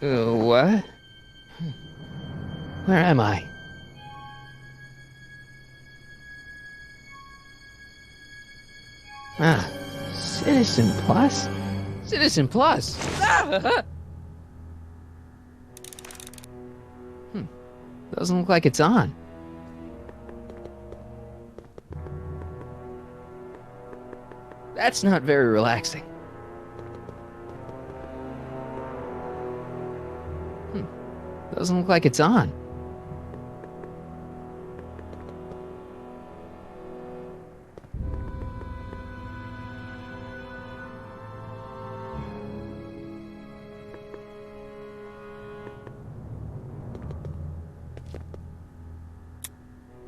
What? Where am I? Ah, Citizen Plus? Citizen Plus! Ah! Doesn't look like it's on. That's not very relaxing. Doesn't look like it's on.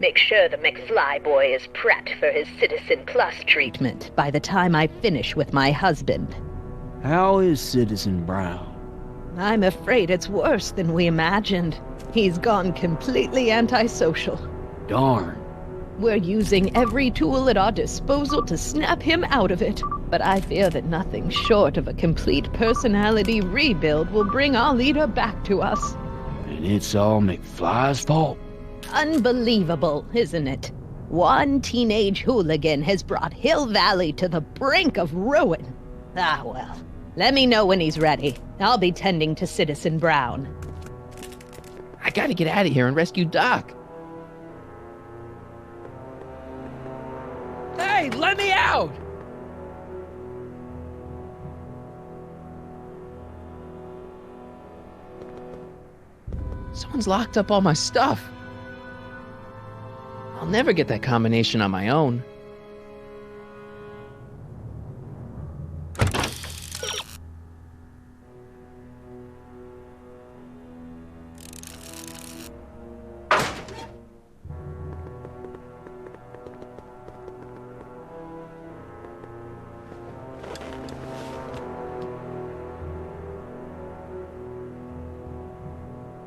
Make sure the McFly boy is prepped for his Citizen Plus treatment by the time I finish with my husband. How is Citizen Brown? I'm afraid it's worse than we imagined. He's gone completely antisocial. Darn. We're using every tool at our disposal to snap him out of it. But I fear that nothing short of a complete personality rebuild will bring our leader back to us. And it's all McFly's fault? Unbelievable, isn't it? One teenage hooligan has brought Hill Valley to the brink of ruin. Ah, well. Let me know when he's ready. I'll be tending to Citizen Brown. I gotta get out of here and rescue Doc. Hey, let me out! Someone's locked up all my stuff. I'll never get that combination on my own.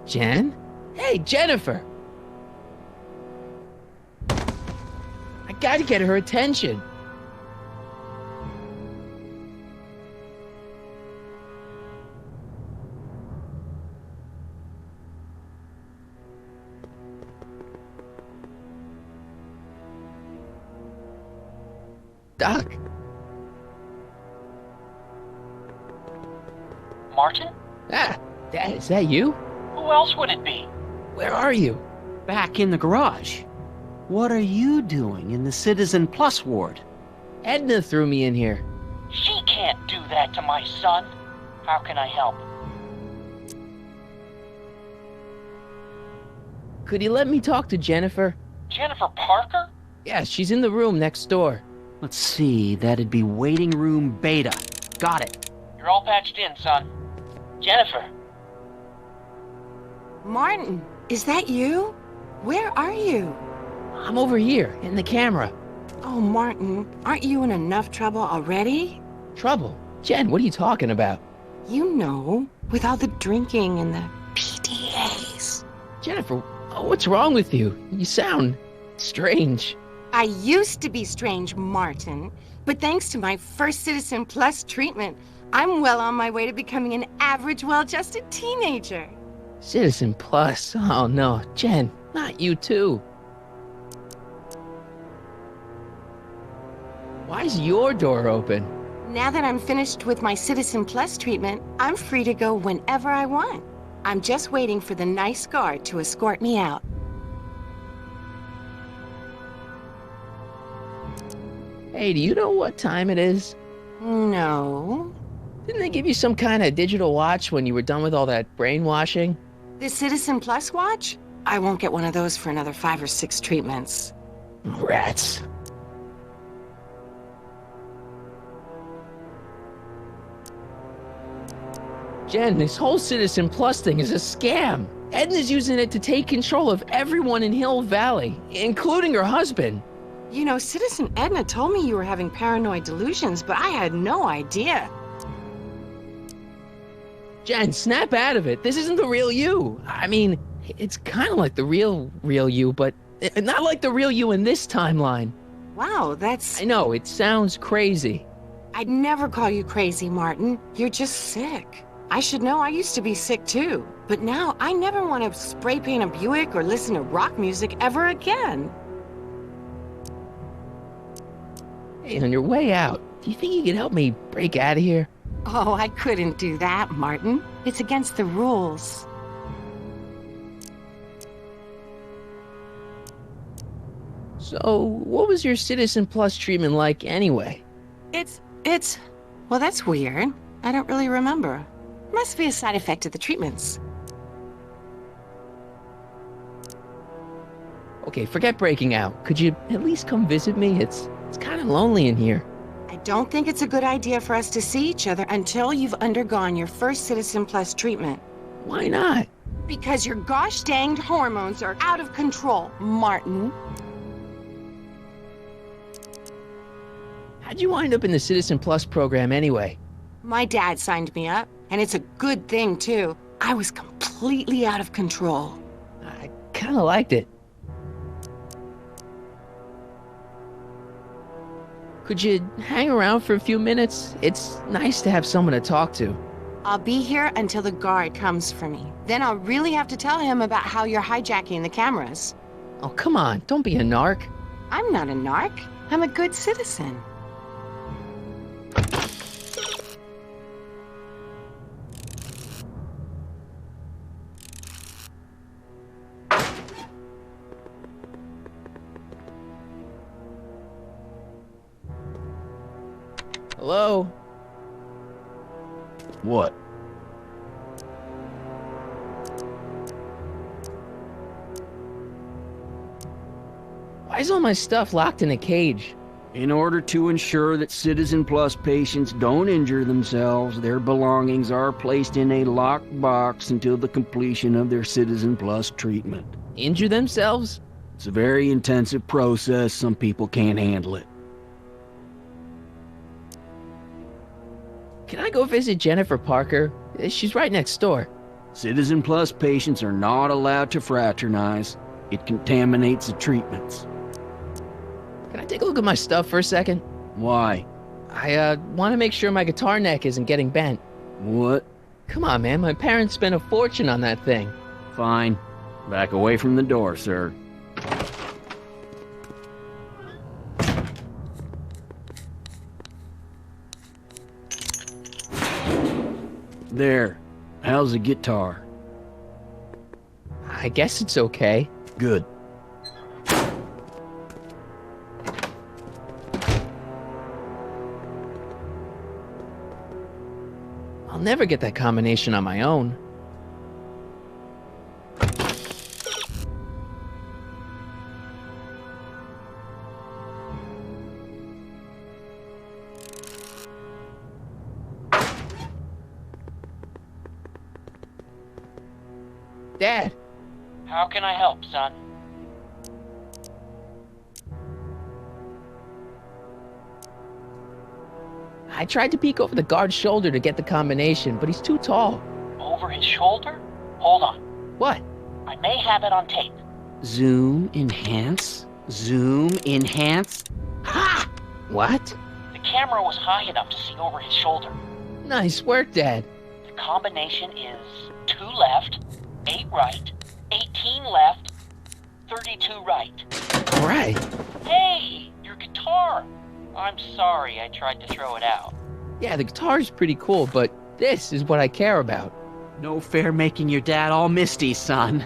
Jen? Hey, Jennifer! I gotta get her attention. Doc. Martin? Ah, Dad, is that you? Who else would it be? Where are you? Back in the garage. What are you doing in the Citizen Plus ward? Edna threw me in here. She can't do that to my son. How can I help? Could you let me talk to Jennifer? Jennifer Parker? Yeah, she's in the room next door. Let's see, that'd be waiting room beta. Got it. You're all patched in, son. Jennifer. Martin, is that you? Where are you? I'm over here, in the camera. Oh, Martin, aren't you in enough trouble already? Trouble? Jen, what are you talking about? You know, with all the drinking and the PDAs. Jennifer, what's wrong with you? You sound strange. I used to be strange, Martin, but thanks to my first Citizen Plus treatment, I'm well on my way to becoming an average, well-adjusted teenager. Citizen Plus? Oh no, Jen, not you too. Why is your door open? Now that I'm finished with my Citizen Plus treatment, I'm free to go whenever I want. I'm just waiting for the nice guard to escort me out. Hey, do you know what time it is? No. Didn't they give you some kind of digital watch when you were done with all that brainwashing? The Citizen Plus watch? I won't get one of those for another 5 or 6 treatments. Rats. Jen, this whole Citizen Plus thing is a scam. Edna's using it to take control of everyone in Hill Valley, including her husband. You know, Citizen Edna told me you were having paranoid delusions, but I had no idea. Jen, snap out of it. This isn't the real you. I mean, it's kind of like the real you, but not like the real you in this timeline. Wow, that's... I know, it sounds crazy. I'd never call you crazy, Martin. You're just sick. I should know, I used to be sick too. But now I never want to spray paint a Buick or listen to rock music ever again. Hey, on your way out, do you think you could help me break out of here? Oh, I couldn't do that, Martin. It's against the rules. So, what was your Citizen Plus treatment like anyway? Well, that's weird. I don't really remember. Must be a side effect of the treatments. Okay, forget breaking out. Could you at least come visit me? It's kind of lonely in here. I don't think it's a good idea for us to see each other until you've undergone your first Citizen Plus treatment. Why not? Because your gosh danged hormones are out of control, Martin. How'd you wind up in the Citizen Plus program anyway? My dad signed me up, and it's a good thing, too. I was completely out of control. I kind of liked it. Could you hang around for a few minutes? It's nice to have someone to talk to. I'll be here until the guard comes for me. Then I'll really have to tell him about how you're hijacking the cameras. Oh, come on, don't be a narc. I'm not a narc. I'm a good citizen. Hello? What? Why is all my stuff locked in a cage? In order to ensure that Citizen Plus patients don't injure themselves, their belongings are placed in a locked box until the completion of their Citizen Plus treatment. Injure themselves? It's a very intensive process. Some people can't handle it. Can I go visit Jennifer Parker? She's right next door. Citizen Plus patients are not allowed to fraternize. It contaminates the treatments. Can I take a look at my stuff for a second? Why? I want to make sure my guitar neck isn't getting bent. What? Come on, man. My parents spent a fortune on that thing. Fine. Back away from the door, sir. There. How's the guitar? I guess it's okay. Good. I'll never get that combination on my own. Dad! How can I help, son? I tried to peek over the guard's shoulder to get the combination, but he's too tall. Over his shoulder? Hold on. What? I may have it on tape. Zoom, enhance. Zoom, enhance. Ha! What? The camera was high enough to see over his shoulder. Nice work, Dad. The combination is 2 left, 8 right, 18 left, 32 right. All right. Hey, your guitar! I'm sorry I tried to throw it out. Yeah, the guitar's pretty cool, but this is what I care about. No fair making your dad all misty, son.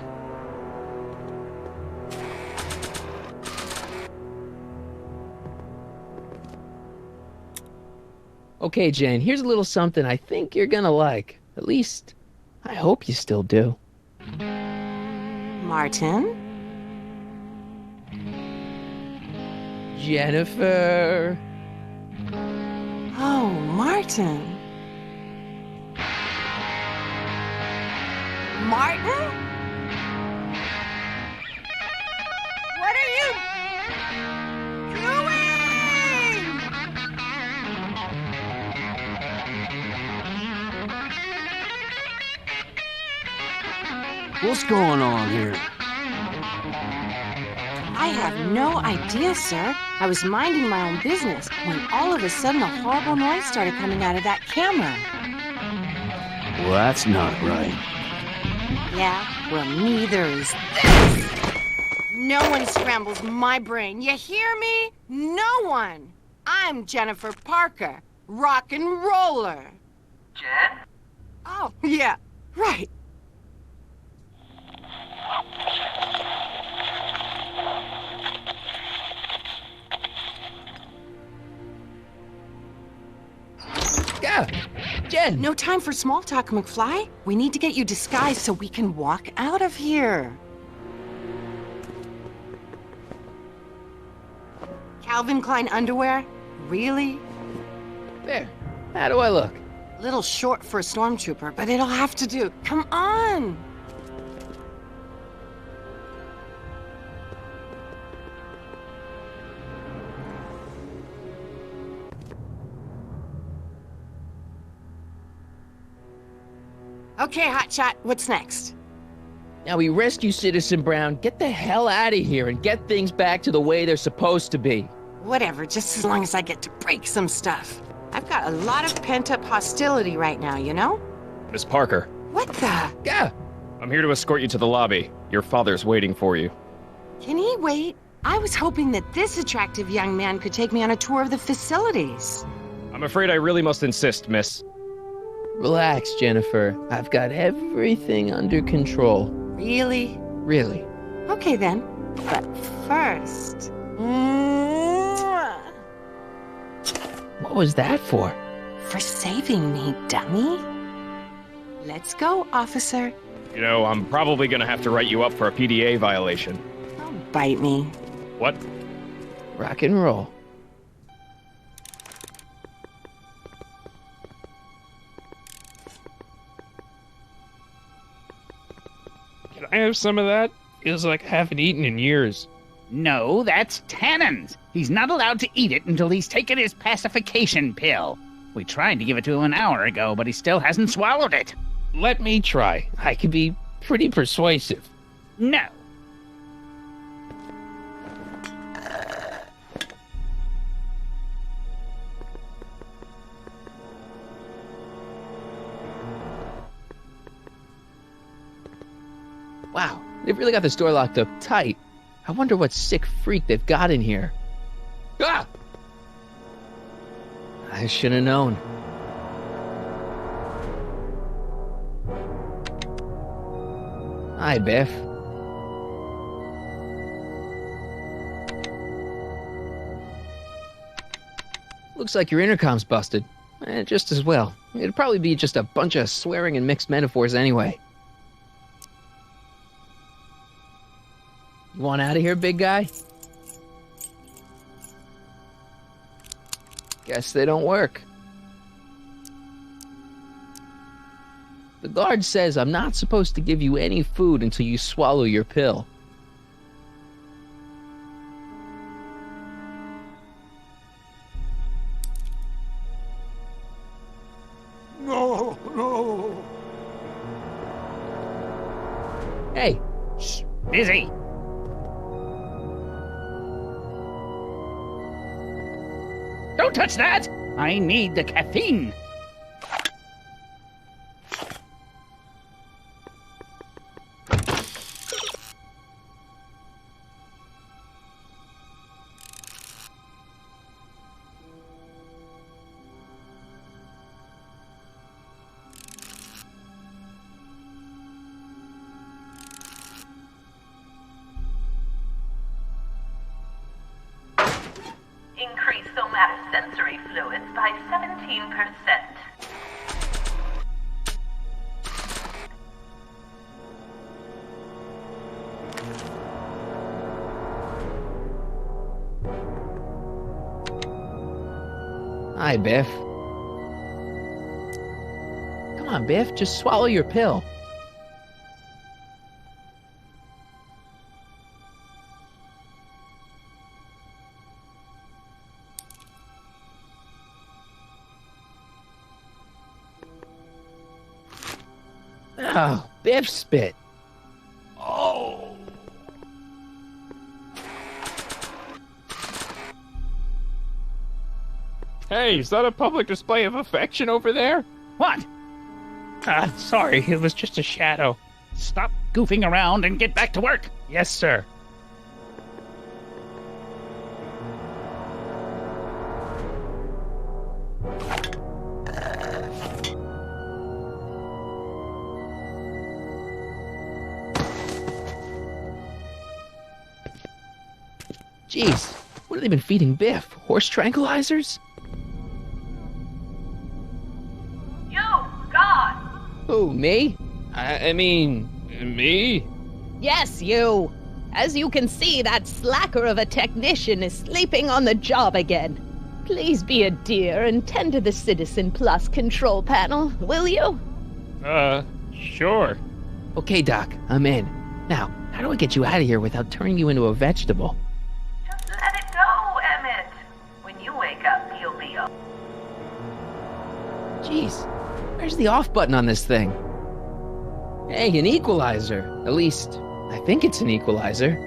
Okay, Jane, here's a little something I think you're gonna like. At least, I hope you still do. Martin? Jennifer. Oh, Martin. Martin? What are you doing? What's going on here? I have no idea, sir. I was minding my own business when all of a sudden a horrible noise started coming out of that camera. Well, that's not right. Yeah, well, neither is this. No one scrambles my brain. You hear me? No one. I'm Jennifer Parker, rock and roller. Jen? Oh, yeah, right. Yeah, Jen. No time for small talk, McFly. We need to get you disguised so we can walk out of here. Calvin Klein underwear? Really? There. How do I look? Little short for a stormtrooper, but it'll have to do. Come on! Okay, Hotshot, what's next? Now we rescue Citizen Brown, get the hell out of here, and get things back to the way they're supposed to be. Whatever, just as long as I get to break some stuff. I've got a lot of pent-up hostility right now, you know? Miss Parker, What the? Yeah. I'm here to escort you to the lobby. Your father's waiting for you. Can he wait? I was hoping that this attractive young man could take me on a tour of the facilities. I'm afraid I really must insist, miss. Relax, Jennifer. I've got everything under control. Really? Really. Okay then. But first... Mwah! What was that for? For saving me, dummy. Let's go, officer. You know, I'm probably gonna have to write you up for a PDA violation. Don't bite me. What? Rock and roll. Can I have some of that? Feels like I haven't eaten in years. No, that's Tannen's. He's not allowed to eat it until he's taken his pacification pill. We tried to give it to him an hour ago, but he still hasn't swallowed it. Let me try. I can be pretty persuasive. No. Wow, they've really got the store locked up tight. I wonder what sick freak they've got in here. Ah! I should have known. Hi, Biff. Looks like your intercom's busted. Just as well. It'd probably be just a bunch of swearing and mixed metaphors anyway. You want out of here, big guy? Guess they don't work. The guard says I'm not supposed to give you any food until you swallow your pill. No, no. Hey, Shh, busy. Don't touch that! I need the caffeine. Increase somatosensory fluids by 17%. hi, Biff. Come on, Biff, just swallow your pill. Oh, Biff spit. Oh. Hey, is that a public display of affection over there? What? Sorry, it was just a shadow. Stop goofing around and get back to work. Yes, sir. Jeez, what have they been feeding Biff? Horse tranquilizers? You, God! Who, me? I mean, me? Yes, you. As you can see, that slacker of a technician is sleeping on the job again. Please be a dear and tend to the Citizen Plus control panel, will you? Sure. Okay, Doc, I'm in. Now, how do I get you out of here without turning you into a vegetable? Just let it go, Emmett. When you wake up, you'll be up. Jeez, where's the off button on this thing? Hey, an equalizer. At least, I think it's an equalizer.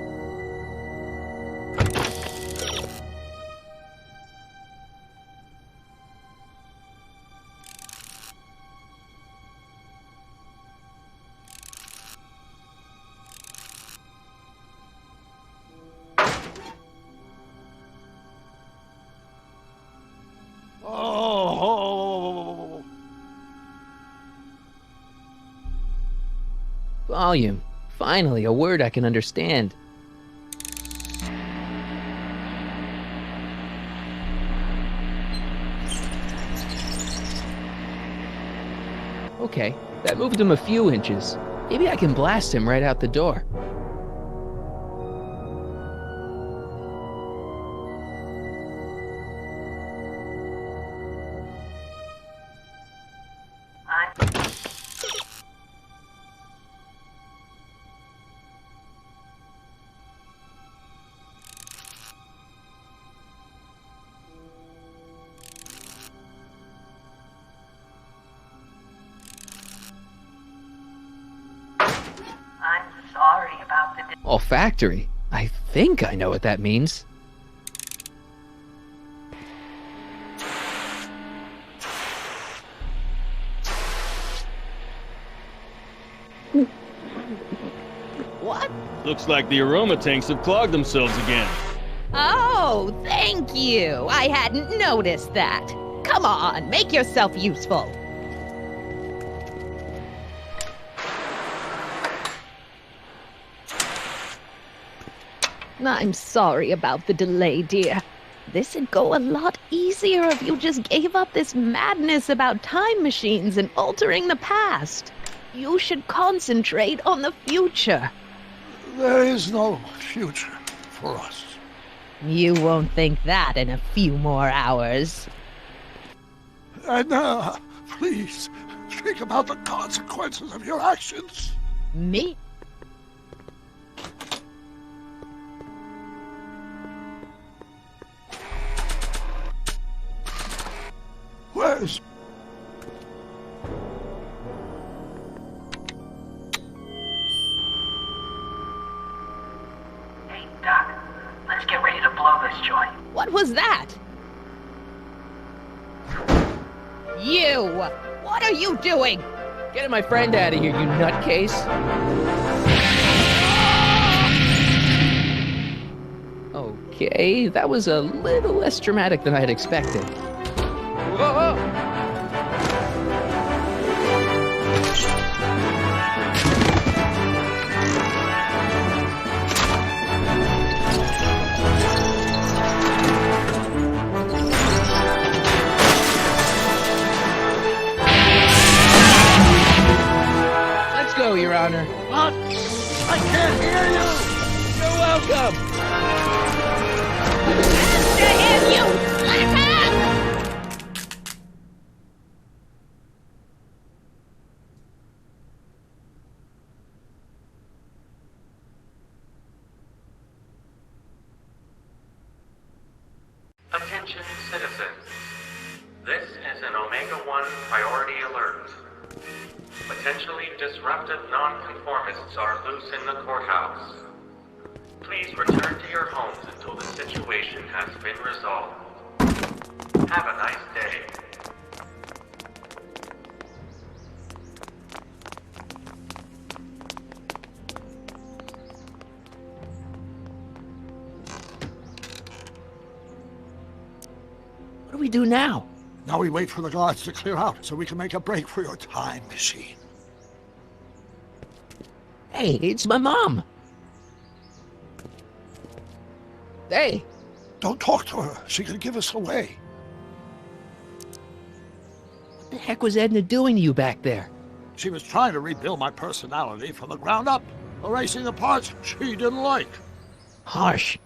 Volume. Finally, a word I can understand. Okay, that moved him a few inches. Maybe I can blast him right out the door. I'm sorry about the... Olfactory? I think I know what that means. What? Looks like the aroma tanks have clogged themselves again. Oh, thank you. I hadn't noticed that. Come on, make yourself useful. I'm sorry about the delay, dear. This'd go a lot easier if you just gave up this madness about time machines and altering the past. You should concentrate on the future. There is no future for us. You won't think that in a few more hours. And, please, think about the consequences of your actions. Me? Where's... Hey, Doc, let's get ready to blow this joint. What was that? You! What are you doing? Get my friend out of here, you nutcase. Okay, that was a little less dramatic than I had expected. Whoa! Let's go, Your Honor. What? I can't hear you! You're welcome! To him, you slacker! Attention citizens. This is an Omega-1 priority alert. Potentially disruptive nonconformists are loose in the courthouse. Please return to your homes until the situation has been resolved. Have a nice day. do we do now? Now we wait for the guards to clear out so we can make a break for your time machine. Hey, it's my mom. Hey. Don't talk to her. She could give us away. What the heck was Edna doing to you back there? She was trying to rebuild my personality from the ground up, erasing the parts she didn't like. Harsh.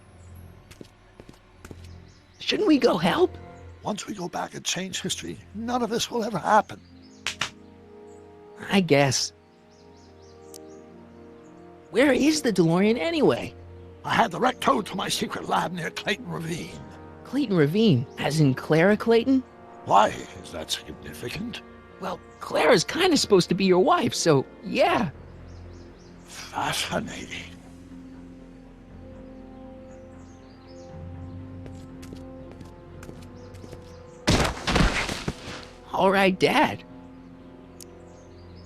Shouldn't we go help? Once we go back and change history, none of this will ever happen. I guess. Where is the DeLorean anyway? I had the wreck towed to my secret lab near Clayton Ravine. Clayton Ravine, as in Clara Clayton? Why is that significant? Well, Clara's kind of supposed to be your wife, so yeah. Fascinating. All right, Dad.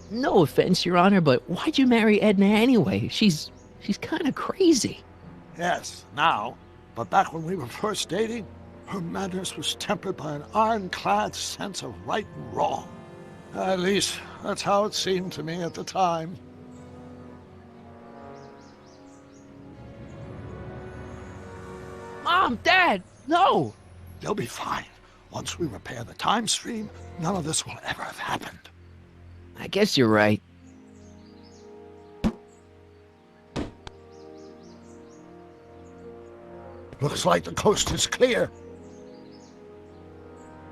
No offense, Your Honor, but why'd you marry Edna anyway? She's kind of crazy. Yes, now. But back when we were first dating, her madness was tempered by an ironclad sense of right and wrong. At least, that's how it seemed to me at the time. Mom, Dad, no! They'll be fine. Once we repair the time stream, none of this will ever have happened. I guess you're right. Looks like the coast is clear.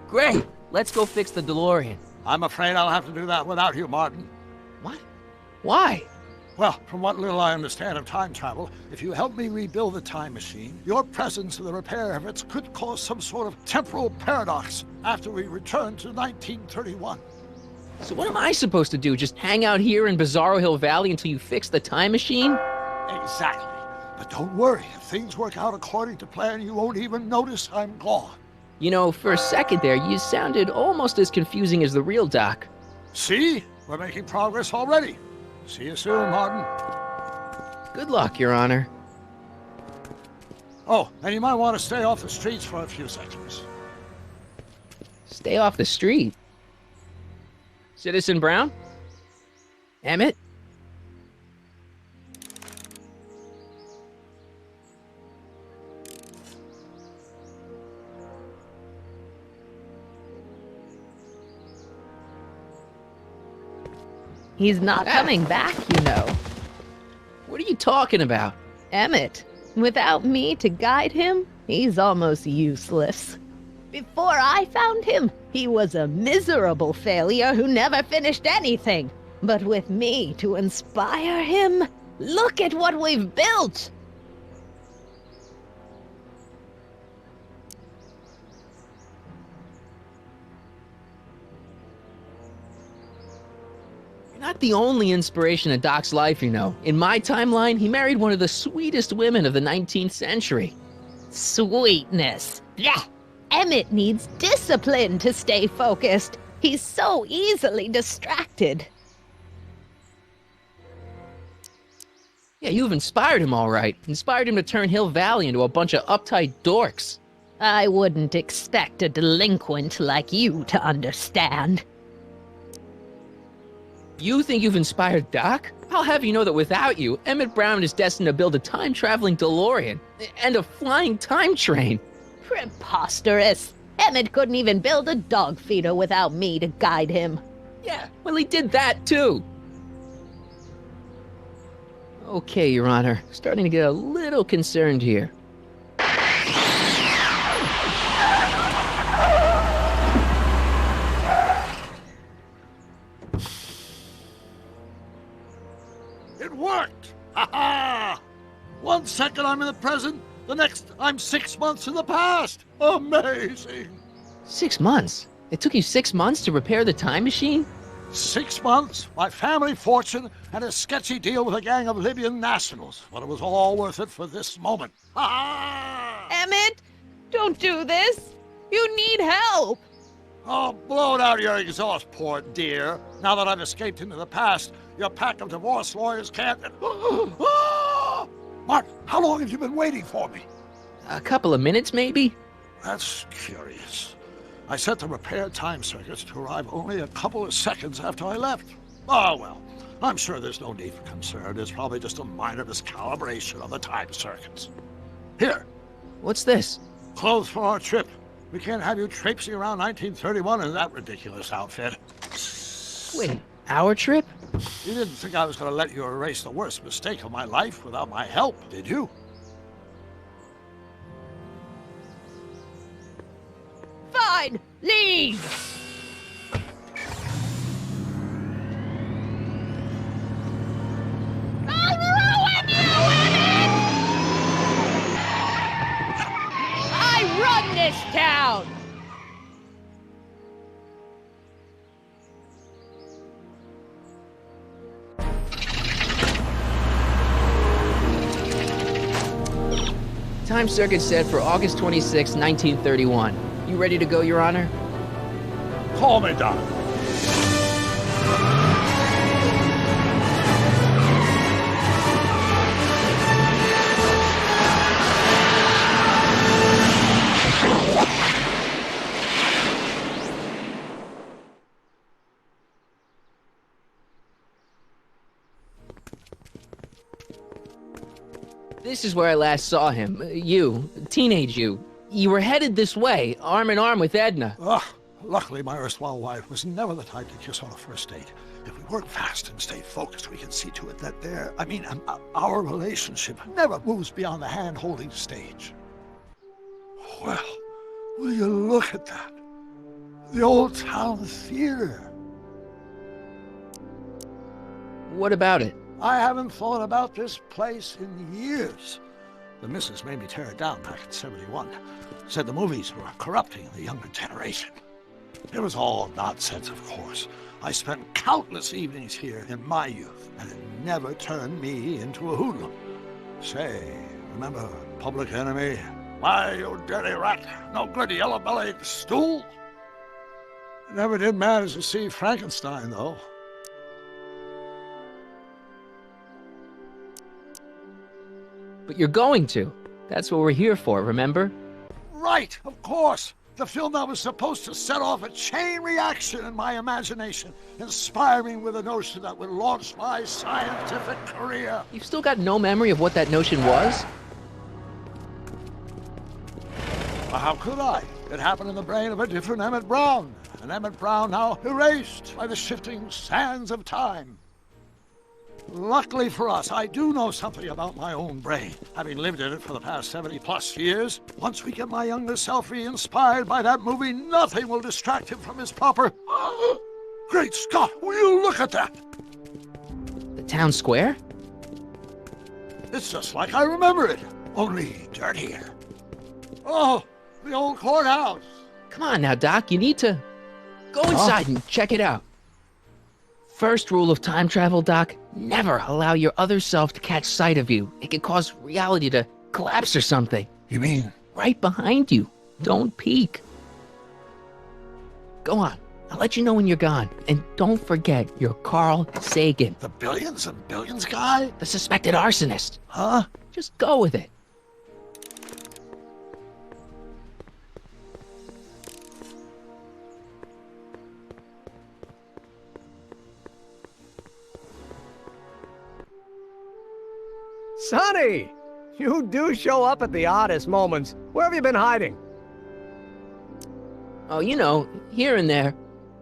Great! Let's go fix the DeLorean. I'm afraid I'll have to do that without you, Martin. What? Why? Well, from what little I understand of time travel, if you help me rebuild the time machine, your presence in the repair efforts could cause some sort of temporal paradox after we return to 1931. So what am I supposed to do? Just hang out here in Bizarro Hill Valley until you fix the time machine? Exactly. But don't worry, if things work out according to plan, you won't even notice I'm gone. You know, for a second there, you sounded almost as confusing as the real Doc. See? We're making progress already. See you soon, Martin. Good luck, Your Honor. Oh, and you might want to stay off the streets for a few seconds. Stay off the street. Citizen Brown? Emmett? He's not coming back, you know. What are you talking about? Emmett, without me to guide him, he's almost useless. Before I found him, he was a miserable failure who never finished anything. But with me to inspire him, look at what we've built! Not the only inspiration in Doc's life, you know. In my timeline, he married one of the sweetest women of the 19th century. Sweetness. Yeah. Emmett needs discipline to stay focused. He's so easily distracted. Yeah, you've inspired him all right. Inspired him to turn Hill Valley into a bunch of uptight dorks. I wouldn't expect a delinquent like you to understand. You think you've inspired Doc? I'll have you know that without you, Emmett Brown is destined to build a time-traveling DeLorean and a flying time train. Preposterous. Emmett couldn't even build a dog feeder without me to guide him. Yeah, well, he did that too. Okay, Your Honor. Starting to get a little concerned here. It worked! Ha-ha! 1 second I'm in the present, the next I'm 6 months in the past! Amazing! 6 months? It took you 6 months to repair the time machine? 6 months, my family fortune, and a sketchy deal with a gang of Libyan nationals. But it was all worth it for this moment. Ha-ha! Emmett, don't do this. You need help. Oh, blow it out of your exhaust port, dear. Now that I've escaped into the past, your pack of divorce lawyers can't... Martin, how long have you been waiting for me? A couple of minutes, maybe? That's curious. I set the repair time circuits to arrive only a couple of seconds after I left. Oh, well, I'm sure there's no need for concern. It's probably just a minor miscalibration of the time circuits. Here. What's this? Clothes for our trip. We can't have you traipsing around 1931 in that ridiculous outfit. Wait, our trip? You didn't think I was going to let you erase the worst mistake of my life without my help, did you? Fine, leave! I'll ruin you, Emmett! I run this town! Time circuit set for August 26, 1931. You ready to go, Your Honor? Call me, Doc. This is where I last saw him. You, teenage you. You were headed this way, arm in arm with Edna. Luckily, my erstwhile wife was never the type to kiss on a first date. If we work fast and stay focused, we can see to it that our relationship never moves beyond the hand-holding stage. Well, will you look at that? The old town theater. What about it? I haven't thought about this place in years. The missus made me tear it down back in '71. Said the movies were corrupting the younger generation. It was all nonsense, of course. I spent countless evenings here in my youth, and it never turned me into a hoodlum. Say, remember Public Enemy? Why, you dirty rat, no good yellow-bellied stool? I never did manage to see Frankenstein, though. But you're going to. That's what we're here for, remember? Right, of course. The film that was supposed to set off a chain reaction in my imagination, inspiring with a notion that would launch my scientific career. You've still got no memory of what that notion was? Well, how could I? It happened in the brain of a different Emmett Brown. An Emmett Brown now erased by the shifting sands of time. Luckily for us, I do know something about my own brain, having lived in it for the past 70+ years. Once we get my younger self re-inspired by that movie, nothing will distract him from his proper... Great Scott, will you look at that? The town square? It's just like I remember it, only dirtier. Oh, the old courthouse. Come on now, Doc, you need to... Go inside and check it out. First rule of time travel, Doc, never allow your other self to catch sight of you. It can cause reality to collapse or something. You mean? Right behind you. Don't peek. Go on. I'll let you know when you're gone. And don't forget, you're Carl Sagan. The billions and billions guy? The suspected arsonist. Huh? Just go with it. Sonny! You do show up at the oddest moments. Where have you been hiding? Oh, you know, here and there.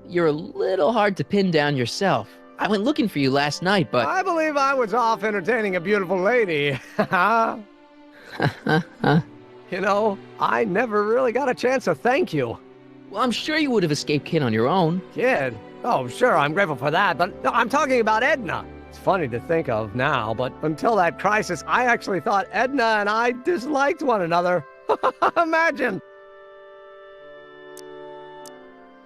You're a little hard to pin down yourself. I went looking for you last night, but... I believe I was off entertaining a beautiful lady. You know, I never really got a chance to thank you. Well, I'm sure you would have escaped Kid on your own. Kid? Oh, sure, I'm grateful for that, but no, I'm talking about Edna. It's funny to think of now, but until that crisis, I actually thought Edna and I disliked one another. Imagine!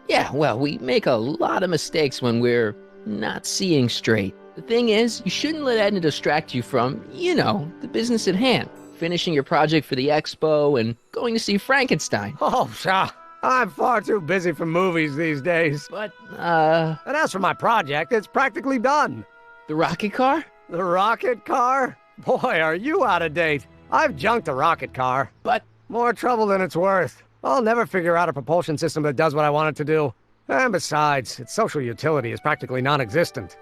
Yeah, well, we make a lot of mistakes when we're not seeing straight. The thing is, you shouldn't let Edna distract you from, you know, the business at hand. Finishing your project for the expo and going to see Frankenstein. Oh, sure. I'm far too busy for movies these days. But, And as for my project, it's practically done. The rocket car? The rocket car? Boy, are you out of date. I've junked the rocket car. But... more trouble than it's worth. I'll never figure out a propulsion system that does what I want it to do. And besides, its social utility is practically non-existent.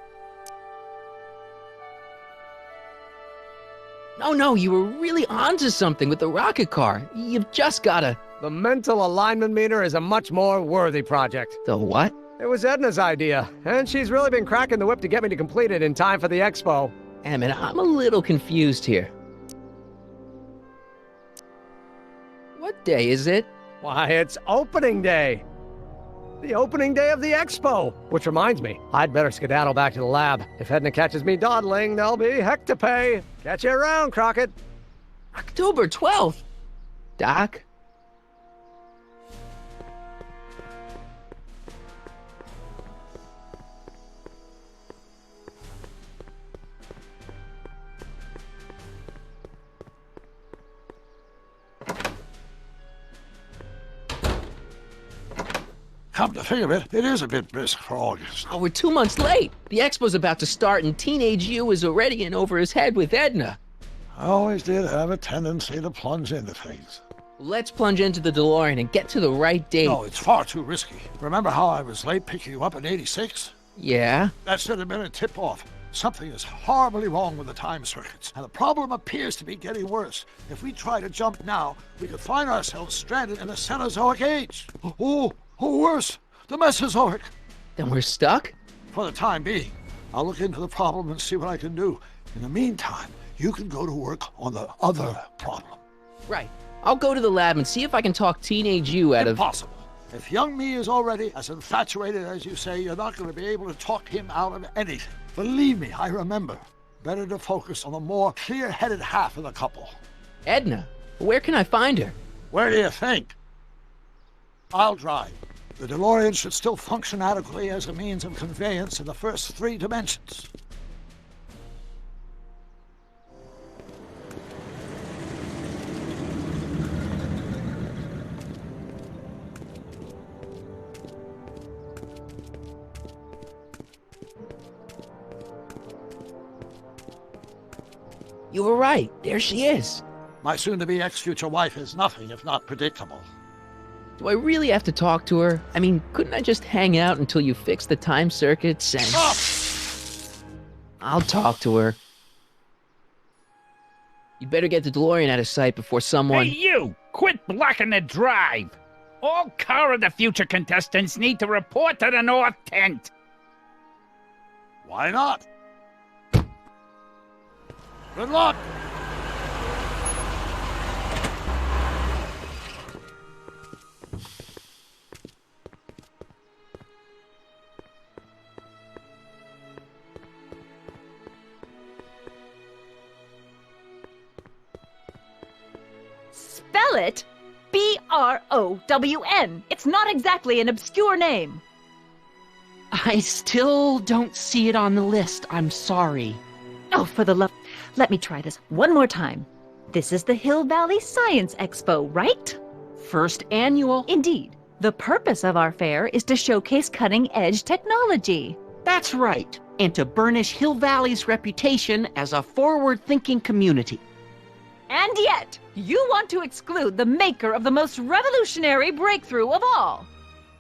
No, you were really onto something with the rocket car. You've just gotta... The mental alignment meter is a much more worthy project. The what? It was Edna's idea, and she's really been cracking the whip to get me to complete it in time for the expo. Emmett, I'm a little confused here. What day is it? Why, it's opening day. The opening day of the expo. Which reminds me, I'd better skedaddle back to the lab. If Edna catches me dawdling, there'll be heck to pay. Catch you around, Crockett. October 12th. Doc? Come to think of it, it is a bit brisk for August. Oh, we're 2 months late. The expo's about to start and teenage you is already in over his head with Edna. I always did have a tendency to plunge into things. Let's plunge into the DeLorean and get to the right date. No, it's far too risky. Remember how I was late picking you up in '86? Yeah? That should have been a tip-off. Something is horribly wrong with the time circuits, and the problem appears to be getting worse. If we try to jump now, we could find ourselves stranded in the Cenozoic age. Or worse, the Mesozoic. Then we're stuck? For the time being. I'll look into the problem and see what I can do. In the meantime, you can go to work on the other problem. Right. I'll go to the lab and see if I can talk teenage you out of... Impossible. If young me is already as infatuated as you say, you're not going to be able to talk him out of anything. Believe me, I remember. Better to focus on the more clear-headed half of the couple. Edna? Where can I find her? Where do you think? I'll drive. The DeLorean should still function adequately as a means of conveyance in the first 3 dimensions. You were right. There she is. My soon-to-be ex-future wife is nothing if not predictable. Do I really have to talk to her? I mean, couldn't I just hang out until you fix the time circuits and... Stop! I'll talk to her. You better get the DeLorean out of sight before someone... Hey, you! Quit blocking the drive! All Car of the Future contestants need to report to the North Tent! Why not? Good luck! Spell it B-R-O-W-N. It's not exactly an obscure name. I still don't see it on the list. I'm sorry. Oh, for the love... Let me try this one more time. This is the Hill Valley Science Expo, right? First annual. Indeed. The purpose of our fair is to showcase cutting-edge technology. That's right. And to burnish Hill Valley's reputation as a forward-thinking community. And yet, you want to exclude the maker of the most revolutionary breakthrough of all.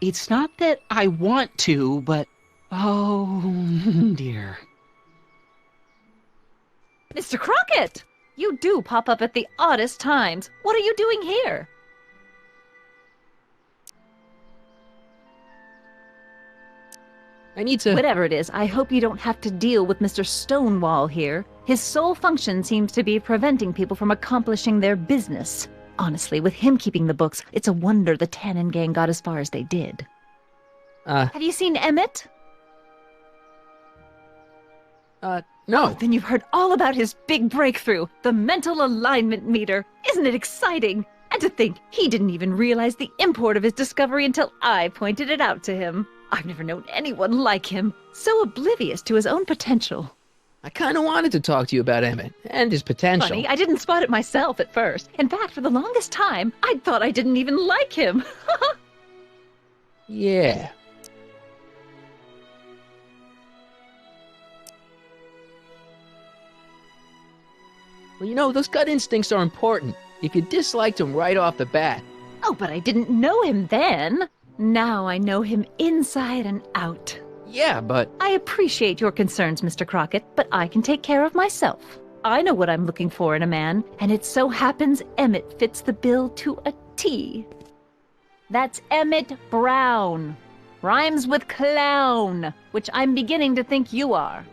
It's not that I want to, but... oh, dear. Mr. Crockett! You do pop up at the oddest times. What are you doing here? I need to... Whatever it is, I hope you don't have to deal with Mr. Stonewall here. His sole function seems to be preventing people from accomplishing their business. Honestly, with him keeping the books, it's a wonder the Tannen gang got as far as they did. Have you seen Emmett? No. Oh, then you've heard all about his big breakthrough, the mental alignment meter. Isn't it exciting? And to think, he didn't even realize the import of his discovery until I pointed it out to him. I've never known anyone like him, so oblivious to his own potential. I kind of wanted to talk to you about Emmett and his potential. Funny, I didn't spot it myself at first. In fact, for the longest time, I thought I didn't even like him. Yeah. Well, you know, those gut instincts are important. If you disliked him right off the bat, Oh, but I didn't know him then. Now I know him inside and out. Yeah, but... I appreciate your concerns, Mr. Crockett, but I can take care of myself. I know what I'm looking for in a man, and it so happens Emmett fits the bill to a T. That's Emmett Brown. Rhymes with clown, which I'm beginning to think you are.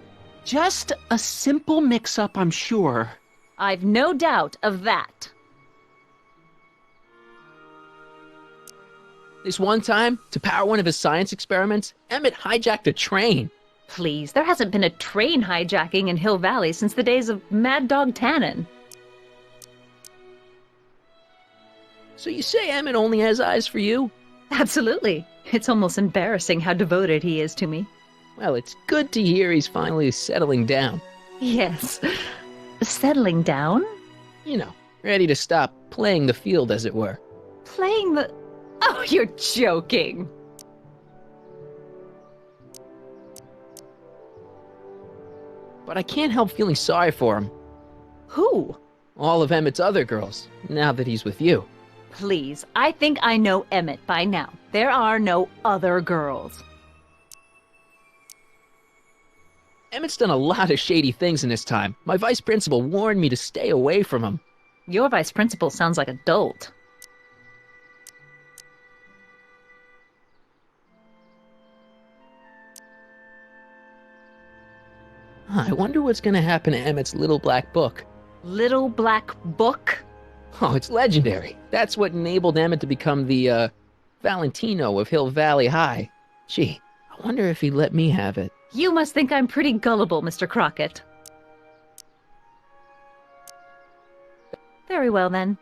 Just a simple mix-up, I'm sure. I've no doubt of that. This one time, to power one of his science experiments, Emmett hijacked a train. Please, there hasn't been a train hijacking in Hill Valley since the days of Mad Dog Tannen. So you say Emmett only has eyes for you? Absolutely. It's almost embarrassing how devoted he is to me. Well, it's good to hear he's finally settling down. Yes. Settling down? You know, ready to stop playing the field, as it were. Playing the... Oh, you're joking. But I can't help feeling sorry for him. Who? All of Emmett's other girls, now that he's with you. Please, I think I know Emmett by now. There are no other girls. Emmett's done a lot of shady things in his time. My vice principal warned me to stay away from him. Your vice principal sounds like a dolt. I wonder what's going to happen to Emmett's little black book. Little black book? Oh, it's legendary. That's what enabled Emmett to become the, Valentino of Hill Valley High. Gee, I wonder if he'd let me have it. You must think I'm pretty gullible, Mr. Crockett. Very well, then.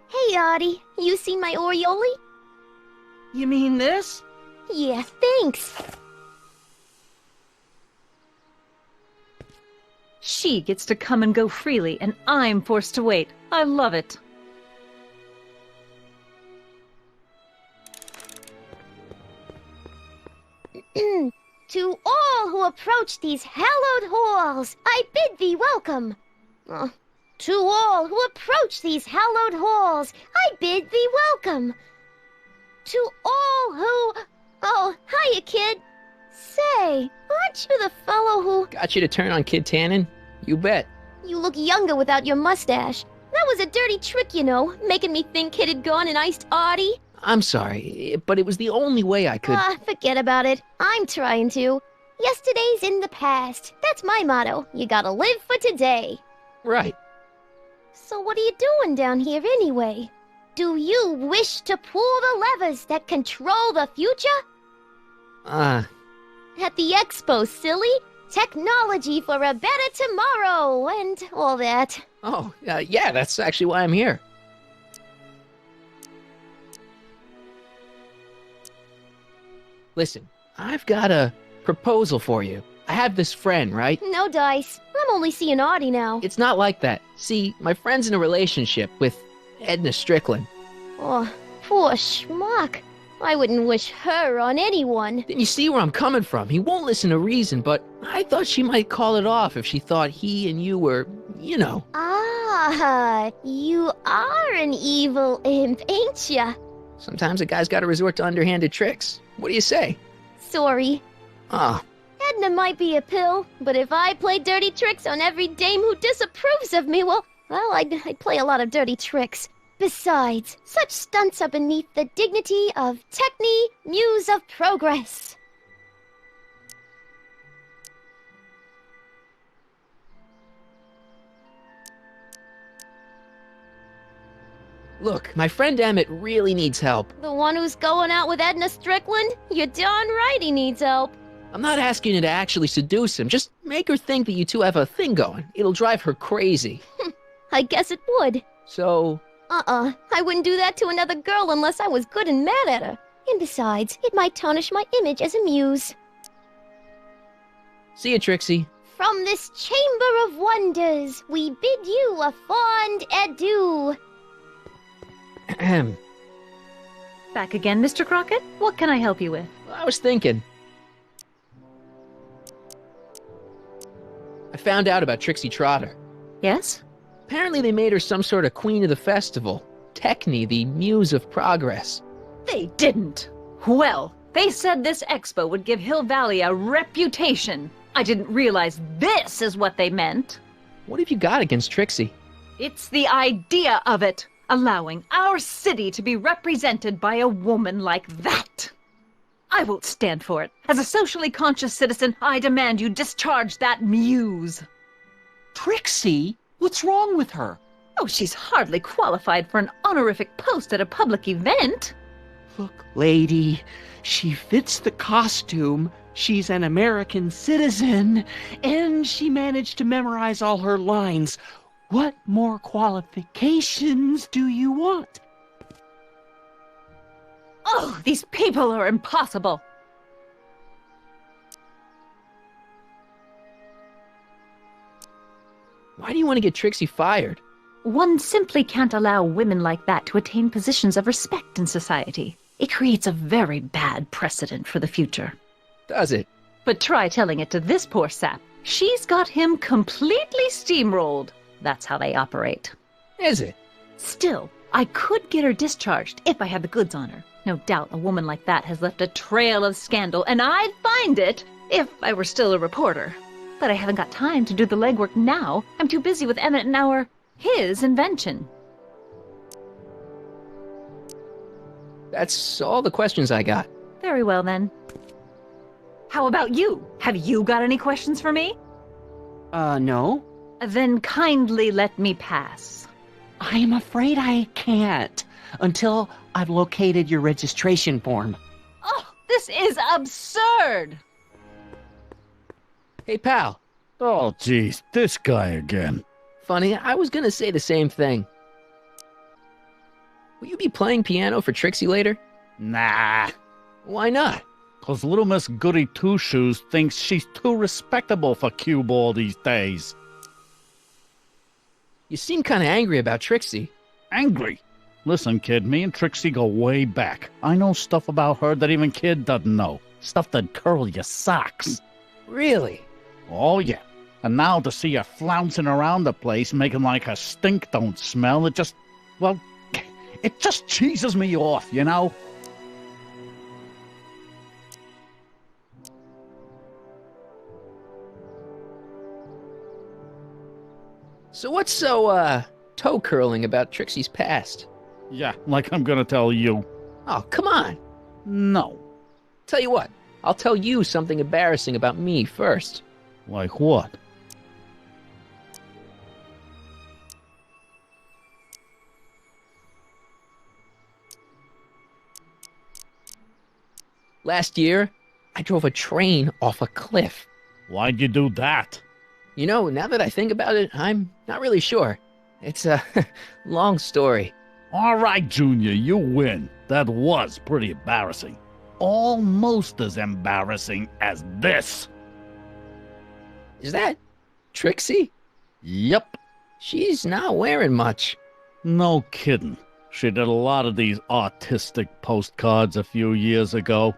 Hey, Artie. You seen my Oriole? You mean this? Yeah, thanks. She gets to come and go freely, and I'm forced to wait. I love it. To all who approach these hallowed halls, I bid thee welcome. To all who approach these hallowed halls, I bid thee welcome. To all who... Oh, hiya, kid. Say, aren't you the fellow who... Got you to turn on Kid Tannen? You bet. You look younger without your mustache. That was a dirty trick, you know, making me think Kid had gone and iced Artie. I'm sorry, but it was the only way I could... Forget about it. I'm trying to. Yesterday's in the past. That's my motto. You gotta live for today. Right. So what are you doing down here anyway? Do you wish to pull the levers that control the future? At the expo, silly. Technology for a better tomorrow, and all that. Oh, yeah, that's actually why I'm here. Listen, I've got a proposal for you. I have this friend, right? No dice. I'm only seeing Artie now. It's not like that. See, my friend's in a relationship with Edna Strickland. Oh, poor schmuck. I wouldn't wish her on anyone. Then you see where I'm coming from. He won't listen to reason, but I thought she might call it off if she thought he and you were, you know. Ah, you are an evil imp, ain't ya? Sometimes a guy's gotta resort to underhanded tricks. What do you say? Sorry. Ah. Edna might be a pill, but if I play dirty tricks on every dame who disapproves of me, well, I'd play a lot of dirty tricks. Besides, such stunts are beneath the dignity of Techne, Muse of Progress. Look, my friend Emmett really needs help. The one who's going out with Edna Strickland? You're darn right he needs help. I'm not asking you to actually seduce him. Just make her think that you two have a thing going. It'll drive her crazy. I guess it would. So... I wouldn't do that to another girl unless I was good and mad at her. And besides, it might tarnish my image as a muse. See you, Trixie. From this chamber of wonders, we bid you a fond adieu. Ahem. Back again, Mr. Crockett? What can I help you with? I was thinking. I found out about Trixie Trotter. Yes? Apparently they made her some sort of queen of the festival. Techne, the muse of progress. They didn't. Well, they said this expo would give Hill Valley a reputation. I didn't realize this is what they meant. What have you got against Trixie? It's the idea of it. Allowing our city to be represented by a woman like that. I won't stand for it. As a socially conscious citizen, I demand you discharge that muse. Trixie? What's wrong with her? Oh, she's hardly qualified for an honorific post at a public event. Look, lady, she fits the costume. She's an American citizen, and she managed to memorize all her lines. What more qualifications do you want? Oh, these people are impossible. Why do you want to get Trixie fired? One simply can't allow women like that to attain positions of respect in society. It creates a very bad precedent for the future. Does it? But try telling it to this poor sap. She's got him completely steamrolled. That's how they operate. Is it? Still, I could get her discharged if I had the goods on her. No doubt a woman like that has left a trail of scandal, and I'd find it if I were still a reporter. But I haven't got time to do the legwork now. I'm too busy with Emmett and his invention. That's all the questions I got. Very well, then. How about you? Have you got any questions for me? No. Then kindly let me pass. I'm afraid I can't until I've located your registration form. Oh, this is absurd! Hey, pal. Oh, geez, this guy again. Funny, I was gonna say the same thing. Will you be playing piano for Trixie later? Nah. Why not? 'Cause little Miss Goody Two-Shoes thinks she's too respectable for cue ball these days. You seem kind of angry about Trixie. Angry? Listen, kid, me and Trixie go way back. I know stuff about her that even Kid doesn't know. Stuff that'd curl your socks. Really? Oh, yeah. And now to see her flouncing around the place, making like her stink don't smell, it just cheeses me off, you know? So what's so, toe-curling about Trixie's past? Yeah, like I'm gonna tell you. Oh, come on. No. Tell you what, I'll tell you something embarrassing about me first. Like what? Last year, I drove a train off a cliff. Why'd you do that? You know, now that I think about it, I'm not really sure. It's a long story. All right, Junior, you win. That was pretty embarrassing. Almost as embarrassing as this. Is that Trixie? Yep. She's not wearing much. No kidding. She did a lot of these artistic postcards a few years ago.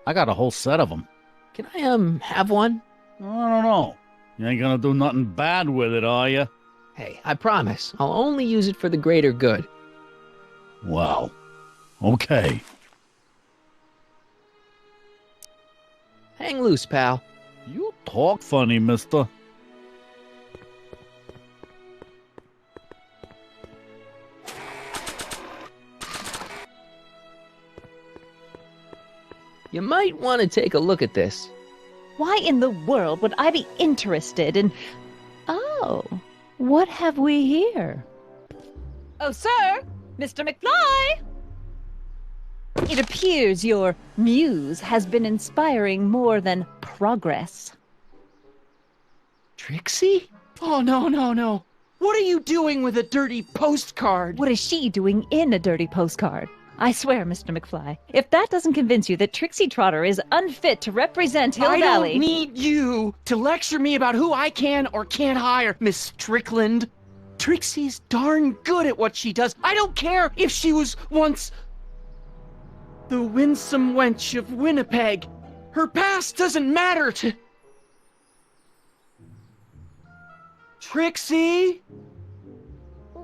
I got a whole set of them. Can I, have one? I don't know. You ain't gonna do nothing bad with it, are you? Hey, I promise. I'll only use it for the greater good. Well, okay. Hang loose, pal. You talk funny, mister. You might want to take a look at this. Why in the world would I be interested in... Oh, what have we here? Oh, sir! Mr. McFly! It appears your muse has been inspiring more than progress. Trixie? Oh, no. What are you doing with a dirty postcard? What is she doing in a dirty postcard? I swear, Mr. McFly, if that doesn't convince you that Trixie Trotter is unfit to represent Hill Valley... I don't need you to lecture me about who I can or can't hire, Miss Strickland. Trixie's darn good at what she does. I don't care if she was once the winsome wench of Winnipeg. Her past doesn't matter to... Trixie?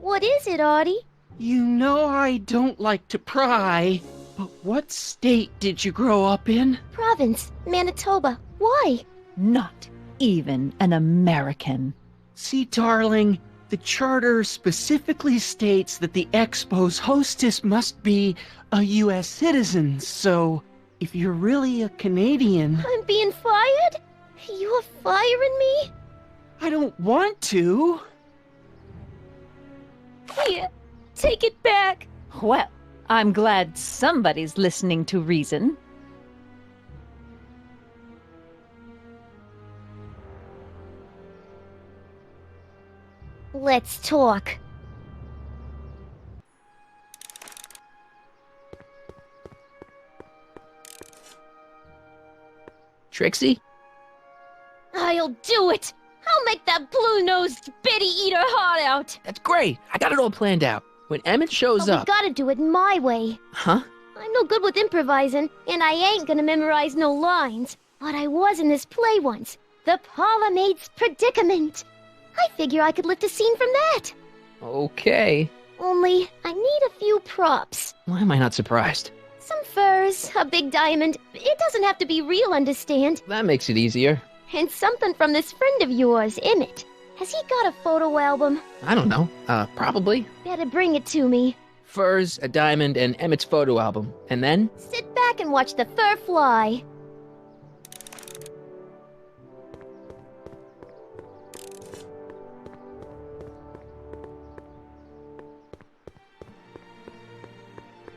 What is it, Artie? You know I don't like to pry, but what state did you grow up in? Province, Manitoba. Why? Not even an American. See, darling, the charter specifically states that the expo's hostess must be a U.S. citizen, so if you're really a Canadian... I'm being fired? You're firing me? I don't want to. Here, take it back. Well, I'm glad somebody's listening to reason. Let's talk. Trixie? I'll do it! I'll make that blue-nosed bitty eat her heart out! That's great. I got it all planned out. When Emmett shows But we up... gotta do it my way. Huh? I'm no good with improvising, and I ain't gonna memorize no lines. But I was in this play once. The Parlourmaid's Predicament. I figure I could lift a scene from that. Okay. Only, I need a few props. Why am I not surprised? Some furs, a big diamond. It doesn't have to be real, understand? That makes it easier. And something from this friend of yours, Emmett. Has he got a photo album? I don't know. Probably. Better bring it to me. Furs, a diamond, and Emmett's photo album. And then? Sit back and watch the fur fly.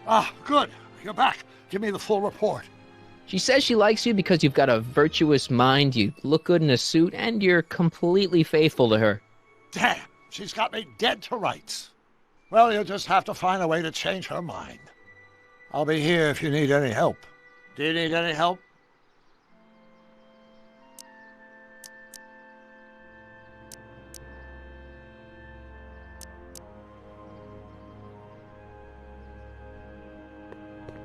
Ah, good. You're back. Give me the full report. She says she likes you because you've got a virtuous mind, you look good in a suit, and you're completely faithful to her. Damn, she's got me dead to rights. Well, you'll just have to find a way to change her mind. I'll be here if you need any help. Do you need any help?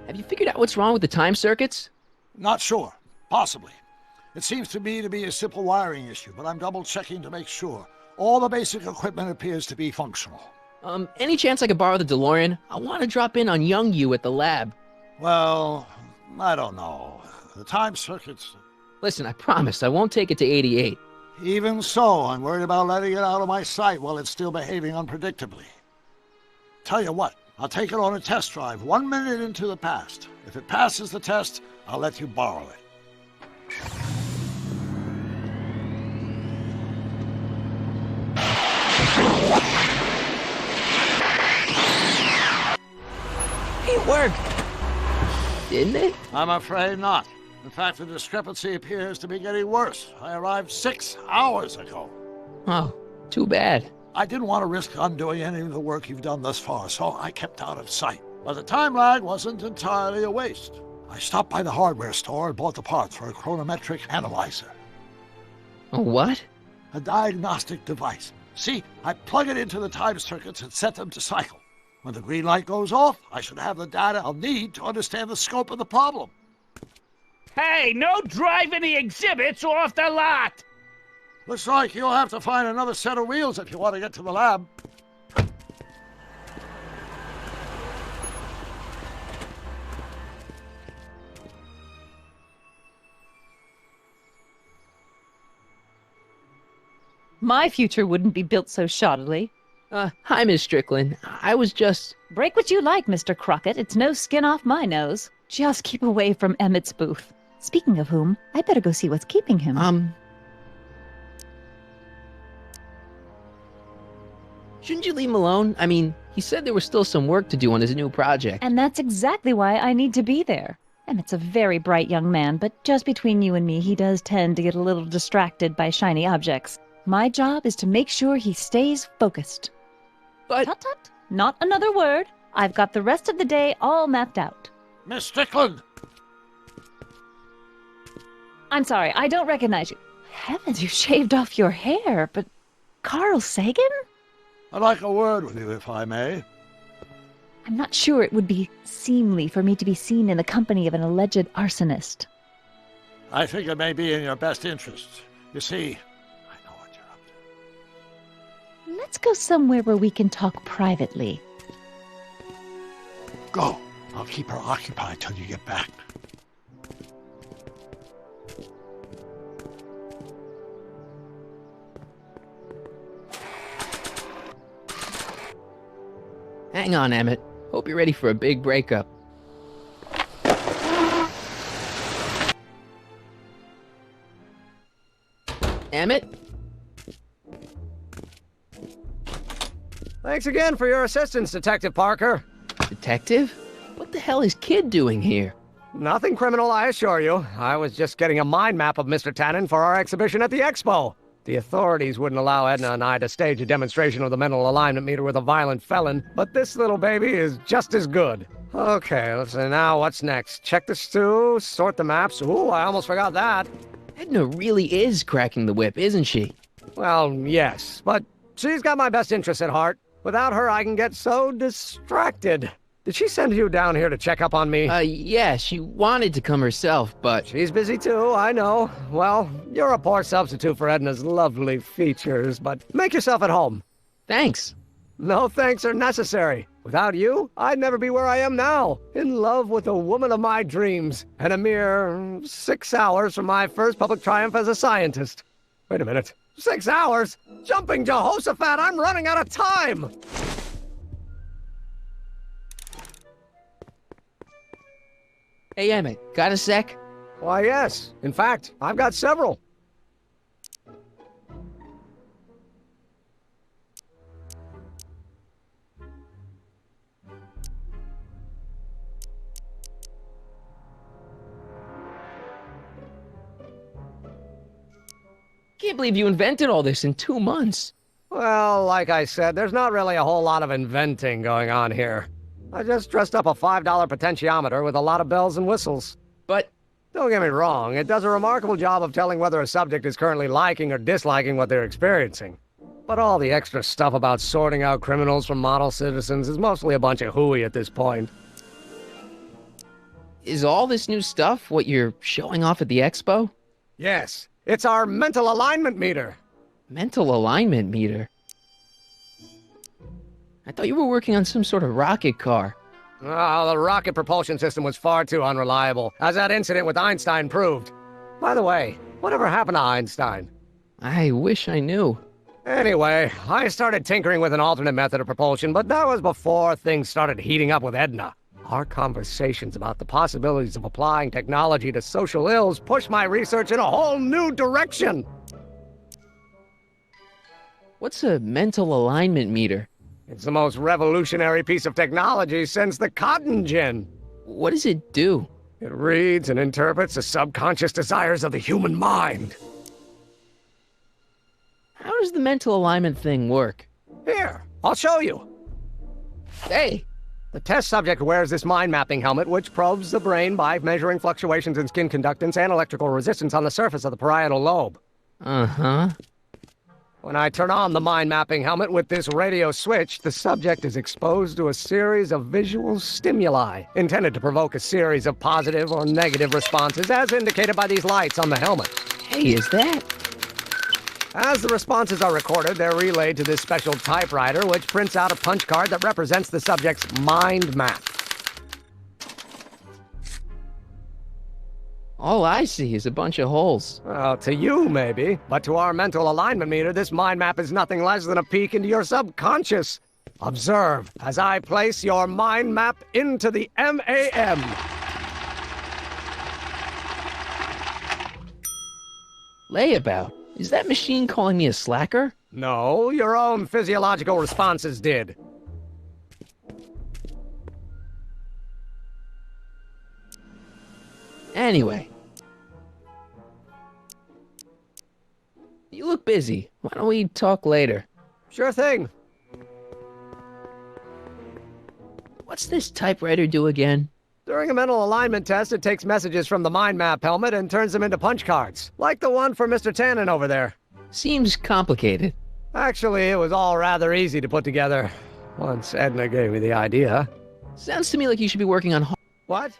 Have you figured out what's wrong with the time circuits? Not sure. Possibly. It seems to me to be a simple wiring issue, but I'm double-checking to make sure. All the basic equipment appears to be functional. Any chance I could borrow the DeLorean? I want to drop in on young you at the lab. Well, I don't know. The time circuits... Listen, I promise I won't take it to 88. Even so, I'm worried about letting it out of my sight while it's still behaving unpredictably. Tell you what, I'll take it on a test drive 1 minute into the past. If it passes the test, I'll let you borrow it. It worked! Didn't it? I'm afraid not. In fact, the discrepancy appears to be getting worse. I arrived 6 hours ago. Oh, too bad. I didn't want to risk undoing any of the work you've done thus far, so I kept out of sight. But the time lag wasn't entirely a waste. I stopped by the hardware store and bought the parts for a chronometric analyzer. A what? A diagnostic device. See, I plug it into the time circuits and set them to cycle. When the green light goes off, I should have the data I'll need to understand the scope of the problem. Hey, no driving the exhibits off the lot! Looks like you'll have to find another set of wheels if you want to get to the lab. My future wouldn't be built so shoddily. Hi, Miss Strickland. I was just... Break what you like, Mr. Crockett. It's no skin off my nose. Just keep away from Emmett's booth. Speaking of whom, I better go see what's keeping him. Shouldn't you leave him alone? I mean, he said there was still some work to do on his new project. And that's exactly why I need to be there. Emmett's a very bright young man, but just between you and me, he does tend to get a little distracted by shiny objects. My job is to make sure he stays focused. But... Tut-tut. Not another word. I've got the rest of the day all mapped out. Miss Strickland! I'm sorry, I don't recognize you. Heavens, you shaved off your hair, but... Carl Sagan? I'd like a word with you, if I may. I'm not sure it would be seemly for me to be seen in the company of an alleged arsonist. I think it may be in your best interest. You see, I know what you're up to. Let's go somewhere where we can talk privately. Go. I'll keep her occupied till you get back. Hang on, Emmett. Hope you're ready for a big breakup. Emmett? Thanks again for your assistance, Detective Parker. Detective? What the hell is Kid doing here? Nothing criminal, I assure you. I was just getting a mind map of Mr. Tannen for our exhibition at the Expo. The authorities wouldn't allow Edna and I to stage a demonstration of the mental alignment meter with a violent felon, but this little baby is just as good. Okay, let's see now, what's next? Check the stew, sort the maps. Ooh, I almost forgot that. Edna really is cracking the whip, isn't she? Well, yes, but she's got my best interests at heart. Without her, I can get so distracted. Did she send you down here to check up on me? Yeah, she wanted to come herself, but... She's busy too, I know. Well, you're a poor substitute for Edna's lovely features, but make yourself at home. Thanks. No thanks are necessary. Without you, I'd never be where I am now, in love with the woman of my dreams, and a mere 6 hours from my first public triumph as a scientist. Wait a minute. 6 hours? Jumping Jehoshaphat, I'm running out of time! Hey, Emmett, got a sec? Why, yes. In fact, I've got several. Can't believe you invented all this in 2 months. Well, like I said, there's not really a whole lot of inventing going on here. I just dressed up a $5 potentiometer with a lot of bells and whistles. But... don't get me wrong, it does a remarkable job of telling whether a subject is currently liking or disliking what they're experiencing. But all the extra stuff about sorting out criminals from model citizens is mostly a bunch of hooey at this point. Is all this new stuff what you're showing off at the expo? Yes, it's our mental alignment meter. Mental alignment meter? I thought you were working on some sort of rocket car. Oh, the rocket propulsion system was far too unreliable, as that incident with Einstein proved. By the way, whatever happened to Einstein? I wish I knew. Anyway, I started tinkering with an alternate method of propulsion, but that was before things started heating up with Edna. Our conversations about the possibilities of applying technology to social ills pushed my research in a whole new direction. What's a mental alignment meter? It's the most revolutionary piece of technology since the cotton gin. What does it do? It reads and interprets the subconscious desires of the human mind. How does the mental alignment thing work? Here, I'll show you. Hey! The test subject wears this mind-mapping helmet, which probes the brain by measuring fluctuations in skin conductance and electrical resistance on the surface of the parietal lobe. Uh-huh. When I turn on the mind-mapping helmet with this radio switch, the subject is exposed to a series of visual stimuli, intended to provoke a series of positive or negative responses, as indicated by these lights on the helmet. Hey, is that... As the responses are recorded, they're relayed to this special typewriter, which prints out a punch card that represents the subject's mind map. All I see is a bunch of holes. Well, to you, maybe. But to our mental alignment meter, this mind map is nothing less than a peek into your subconscious. Observe as I place your mind map into the MAM. Layabout? Is that machine calling me a slacker? No, your own physiological responses did. Anyway. You look busy. Why don't we talk later? Sure thing. What's this typewriter do again? During a mental alignment test, it takes messages from the mind map helmet and turns them into punch cards, like the one for Mr. Tannen over there. Seems complicated. Actually, it was all rather easy to put together, once Edna gave me the idea. Sounds to me like you should be working on... What?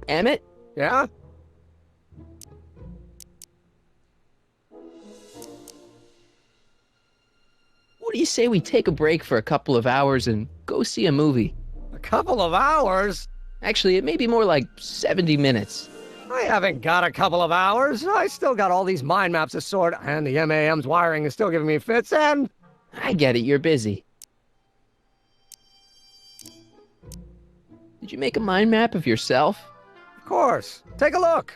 Emmett? Yeah? What do you say we take a break for a couple of hours and go see a movie? A couple of hours? Actually, it may be more like 70 minutes. I haven't got a couple of hours. I still got all these mind maps to sort, and the MAM's wiring is still giving me fits, and... I get it, you're busy. Did you make a mind map of yourself? Of course. Take a look.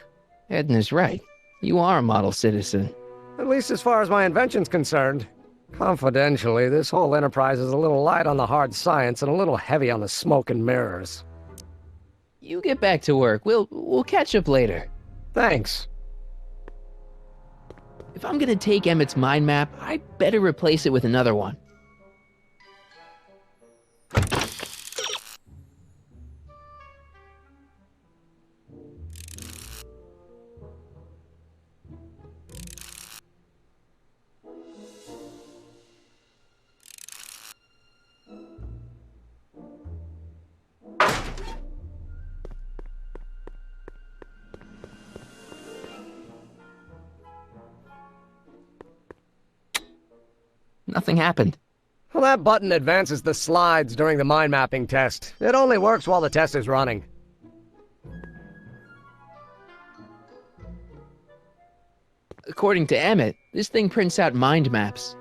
Edna's right. You are a model citizen. At least as far as my invention's concerned. Confidentially, this whole enterprise is a little light on the hard science and a little heavy on the smoke and mirrors. You get back to work. We'll catch up later. Thanks. If I'm gonna take Emmett's mind map, I better replace it with another one. Nothing happened. Well, that button advances the slides during the mind mapping test. It only works while the test is running. According to Emmett, this thing prints out mind maps.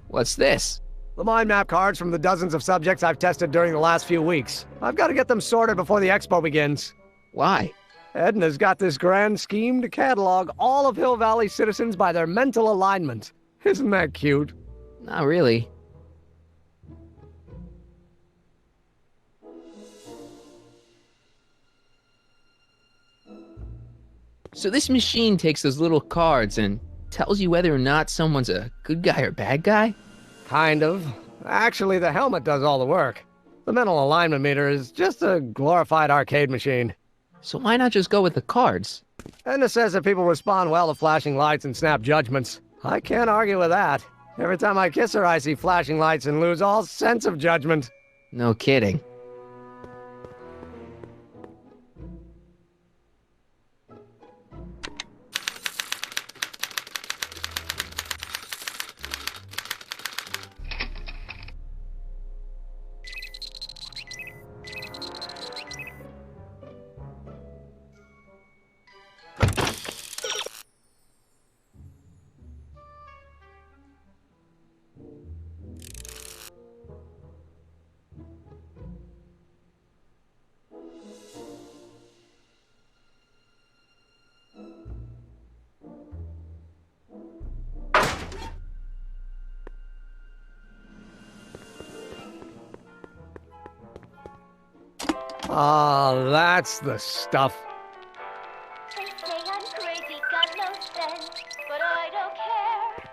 What's this? The mind map cards from the dozens of subjects I've tested during the last few weeks. I've got to get them sorted before the expo begins. Why? Edna's got this grand scheme to catalog all of Hill Valley citizens by their mental alignment. Isn't that cute? Not really. So this machine takes those little cards and tells you whether or not someone's a good guy or bad guy? Kind of. Actually, the helmet does all the work. The mental alignment meter is just a glorified arcade machine. So why not just go with the cards? Edna says that people respond well to flashing lights and snap judgments. I can't argue with that. Every time I kiss her, I see flashing lights and lose all sense of judgment. No kidding. Ah, that's the stuff. They say I'm crazy, got no sense, but I don't care.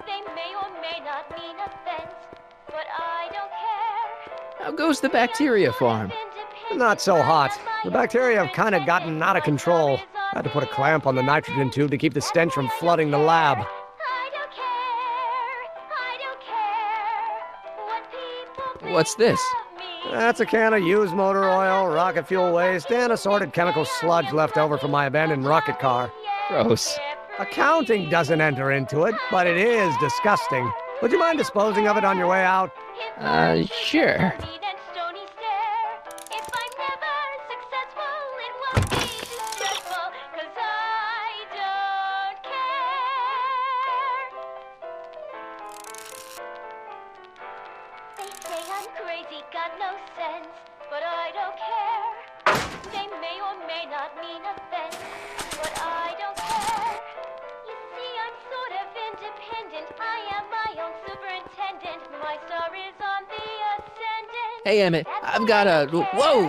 They may or may not mean offense, but I don't care. How goes the bacteria farm? Not so hot. The bacteria have kind of gotten out of control. I had to put a clamp on the nitrogen tube to keep the stench from flooding the lab. What's this? That's a can of used motor oil, rocket fuel waste, and assorted chemical sludge left over from my abandoned rocket car. Gross. Accounting doesn't enter into it, but it is disgusting. Would you mind disposing of it on your way out? Sure. Hey, Emmett, I've got a... Whoa!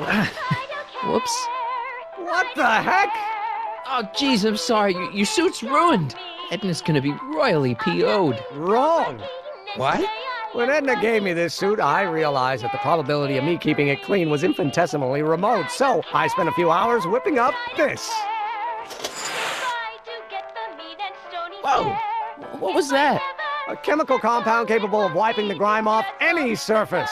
Whoops. What the heck? Oh, jeez, I'm sorry. Your suit's ruined. Edna's gonna be royally PO'd. Wrong. What? When Edna gave me this suit, I realized that the probability of me keeping it clean was infinitesimally remote, so I spent a few hours whipping up this. Whoa! What was that? A chemical compound capable of wiping the grime off any surface.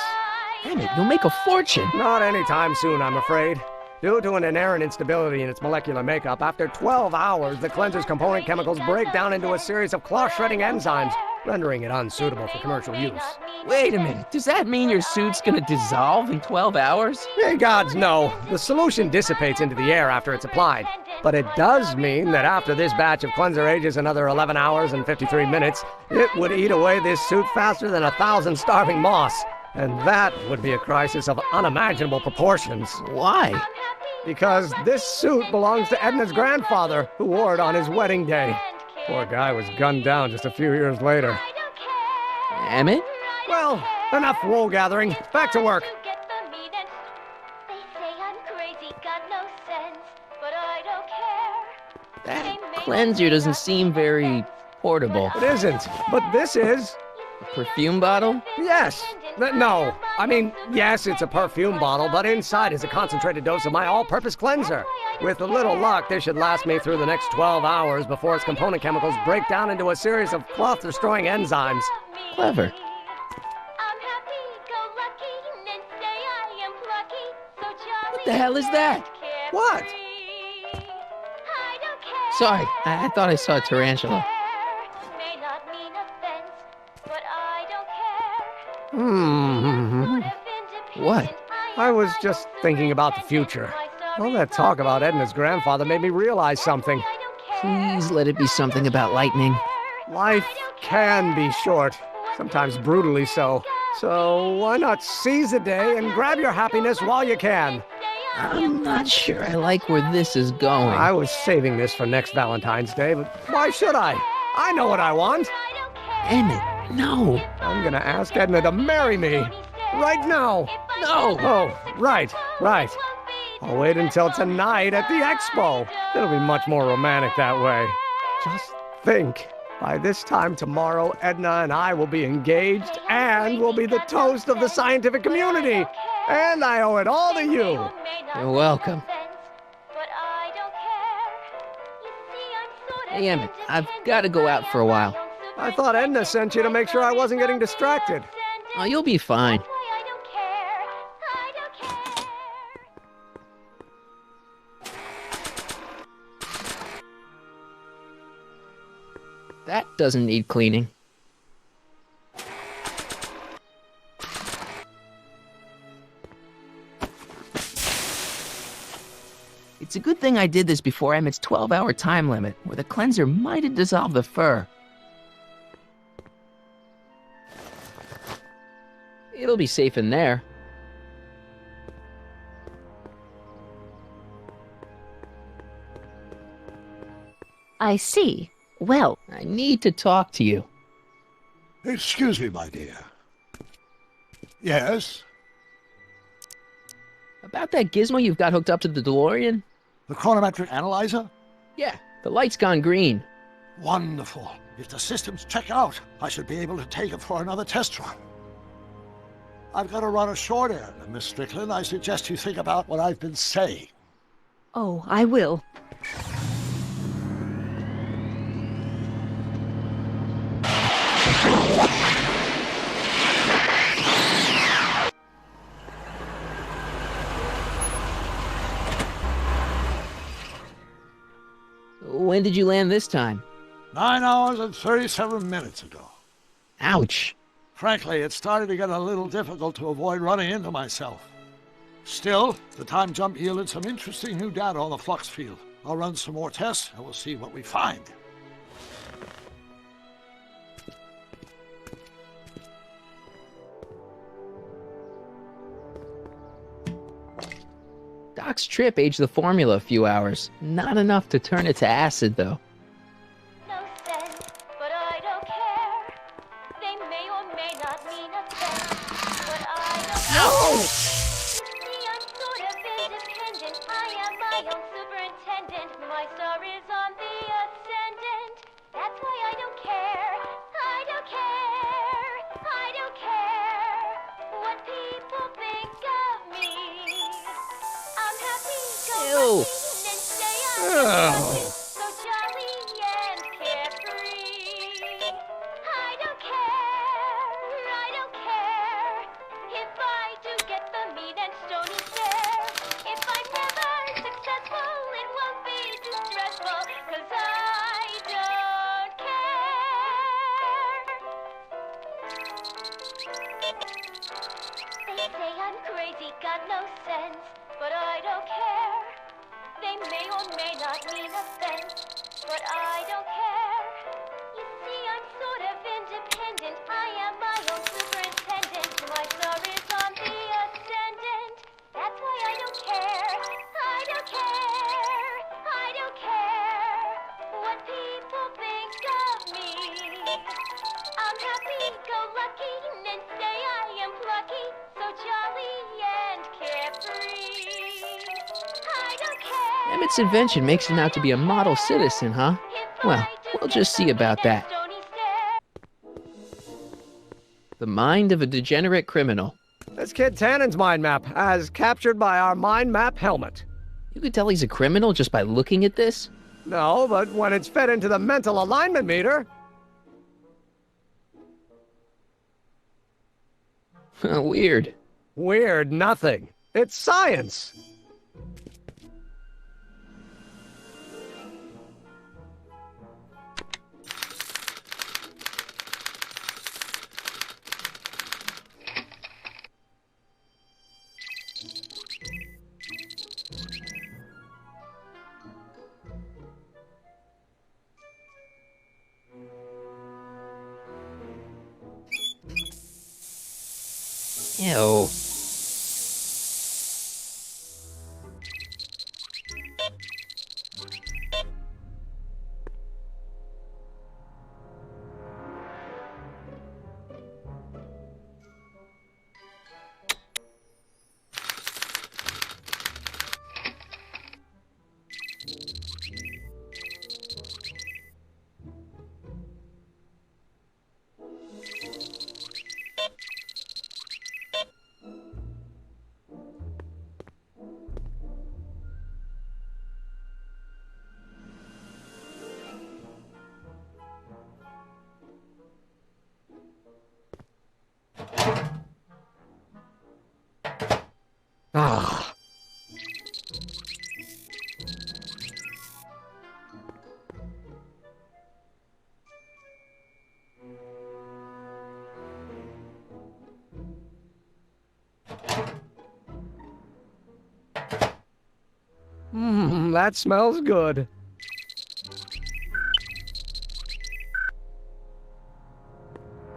Emmett, you'll make a fortune. Not anytime soon, I'm afraid. Due to an inherent instability in its molecular makeup, after 12 hours, the cleanser's component chemicals break down into a series of cloth-shredding enzymes, rendering it unsuitable for commercial use. Wait a minute, does that mean your suit's gonna dissolve in 12 hours? Hey gods, no. The solution dissipates into the air after it's applied. But it does mean that after this batch of cleanser ages another 11 hours and 53 minutes, it would eat away this suit faster than 1,000 starving moths. And that would be a crisis of unimaginable proportions. Why? Because this suit belongs to Edna's grandfather, who wore it on his wedding day. Poor guy was gunned down just a few years later. Emmett? Well, enough wool gathering. Back to work. That cleanser doesn't seem very portable. It isn't, but this is. A perfume bottle? Yes. No. I mean, yes, it's a perfume bottle, but inside is a concentrated dose of my all-purpose cleanser. With a little luck, this should last me through the next 12 hours before its component chemicals break down into a series of cloth-destroying enzymes. Clever. What the hell is that? What? Sorry, I thought I saw a tarantula. What? I was just thinking about the future. All that talk about Edna's grandfather made me realize something. Please let it be something about lightning. Life can be short, sometimes brutally so. So why not seize the day and grab your happiness while you can? I'm not sure I like where this is going. I was saving this for next Valentine's Day, but why should I? I know what I want. Emmett, no. I'm gonna ask Edna to marry me. Right now. No. Oh, right. I'll wait until tonight at the expo. It'll be much more romantic that way. Just think. By this time tomorrow, Edna and I will be engaged and will be the toast of the scientific community. And I owe it all to you. You're welcome. Hey, Emmett, I've got to go out for a while. I thought Edna sent you to make sure I wasn't getting distracted. Oh, you'll be fine. That doesn't need cleaning. It's a good thing I did this before Emmett's 12-hour time limit, where the cleanser might have dissolved the fur. It'll be safe in there. I see. Well, I need to talk to you. Excuse me, my dear. Yes? About that gizmo you've got hooked up to the DeLorean? The chronometric analyzer? Yeah, the light's gone green. Wonderful. If the systems check out, I should be able to take it for another test run. I've got to run a short errand, Miss Strickland. I suggest you think about what I've been saying. oh, I will. When did you land this time? 9 hours and 37 minutes ago. Ouch. Frankly, it started to get a little difficult to avoid running into myself. Still, the time jump yielded some interesting new data on the flux field. I'll run some more tests and we'll see what we find. Doc's trip aged the formula a few hours. Not enough to turn it to acid, though. No sense, but I don't care. They may or may not mean a thing, but I don't care. No! You see, I'm sort of independent. I am my own superintendent. My star is on the ascendant. That's why I don't care. I don't care. I don't care what people think of me. I'm happy, go Ew. lucky, and say I am Ugh. so jolly and carefree. I don't care if I do may or may not mean offense, but I don't care. You see, I'm sort of independent. I am my own superintendent. My star is on the ascendant. That's why I don't care. I don't care. I don't care what people think of me. I'm happy-go-lucky and say I am plucky, so jolly and carefree. I don't care. Emmett's invention makes him out to be a model citizen, huh? Well, we'll just see about that. The mind of a degenerate criminal. This kid Tannen's mind map, as captured by our mind map helmet. You could tell he's a criminal just by looking at this? No, but when it's fed into the mental alignment meter... Weird. Weird nothing. It's science. Ew. Ah. That smells good.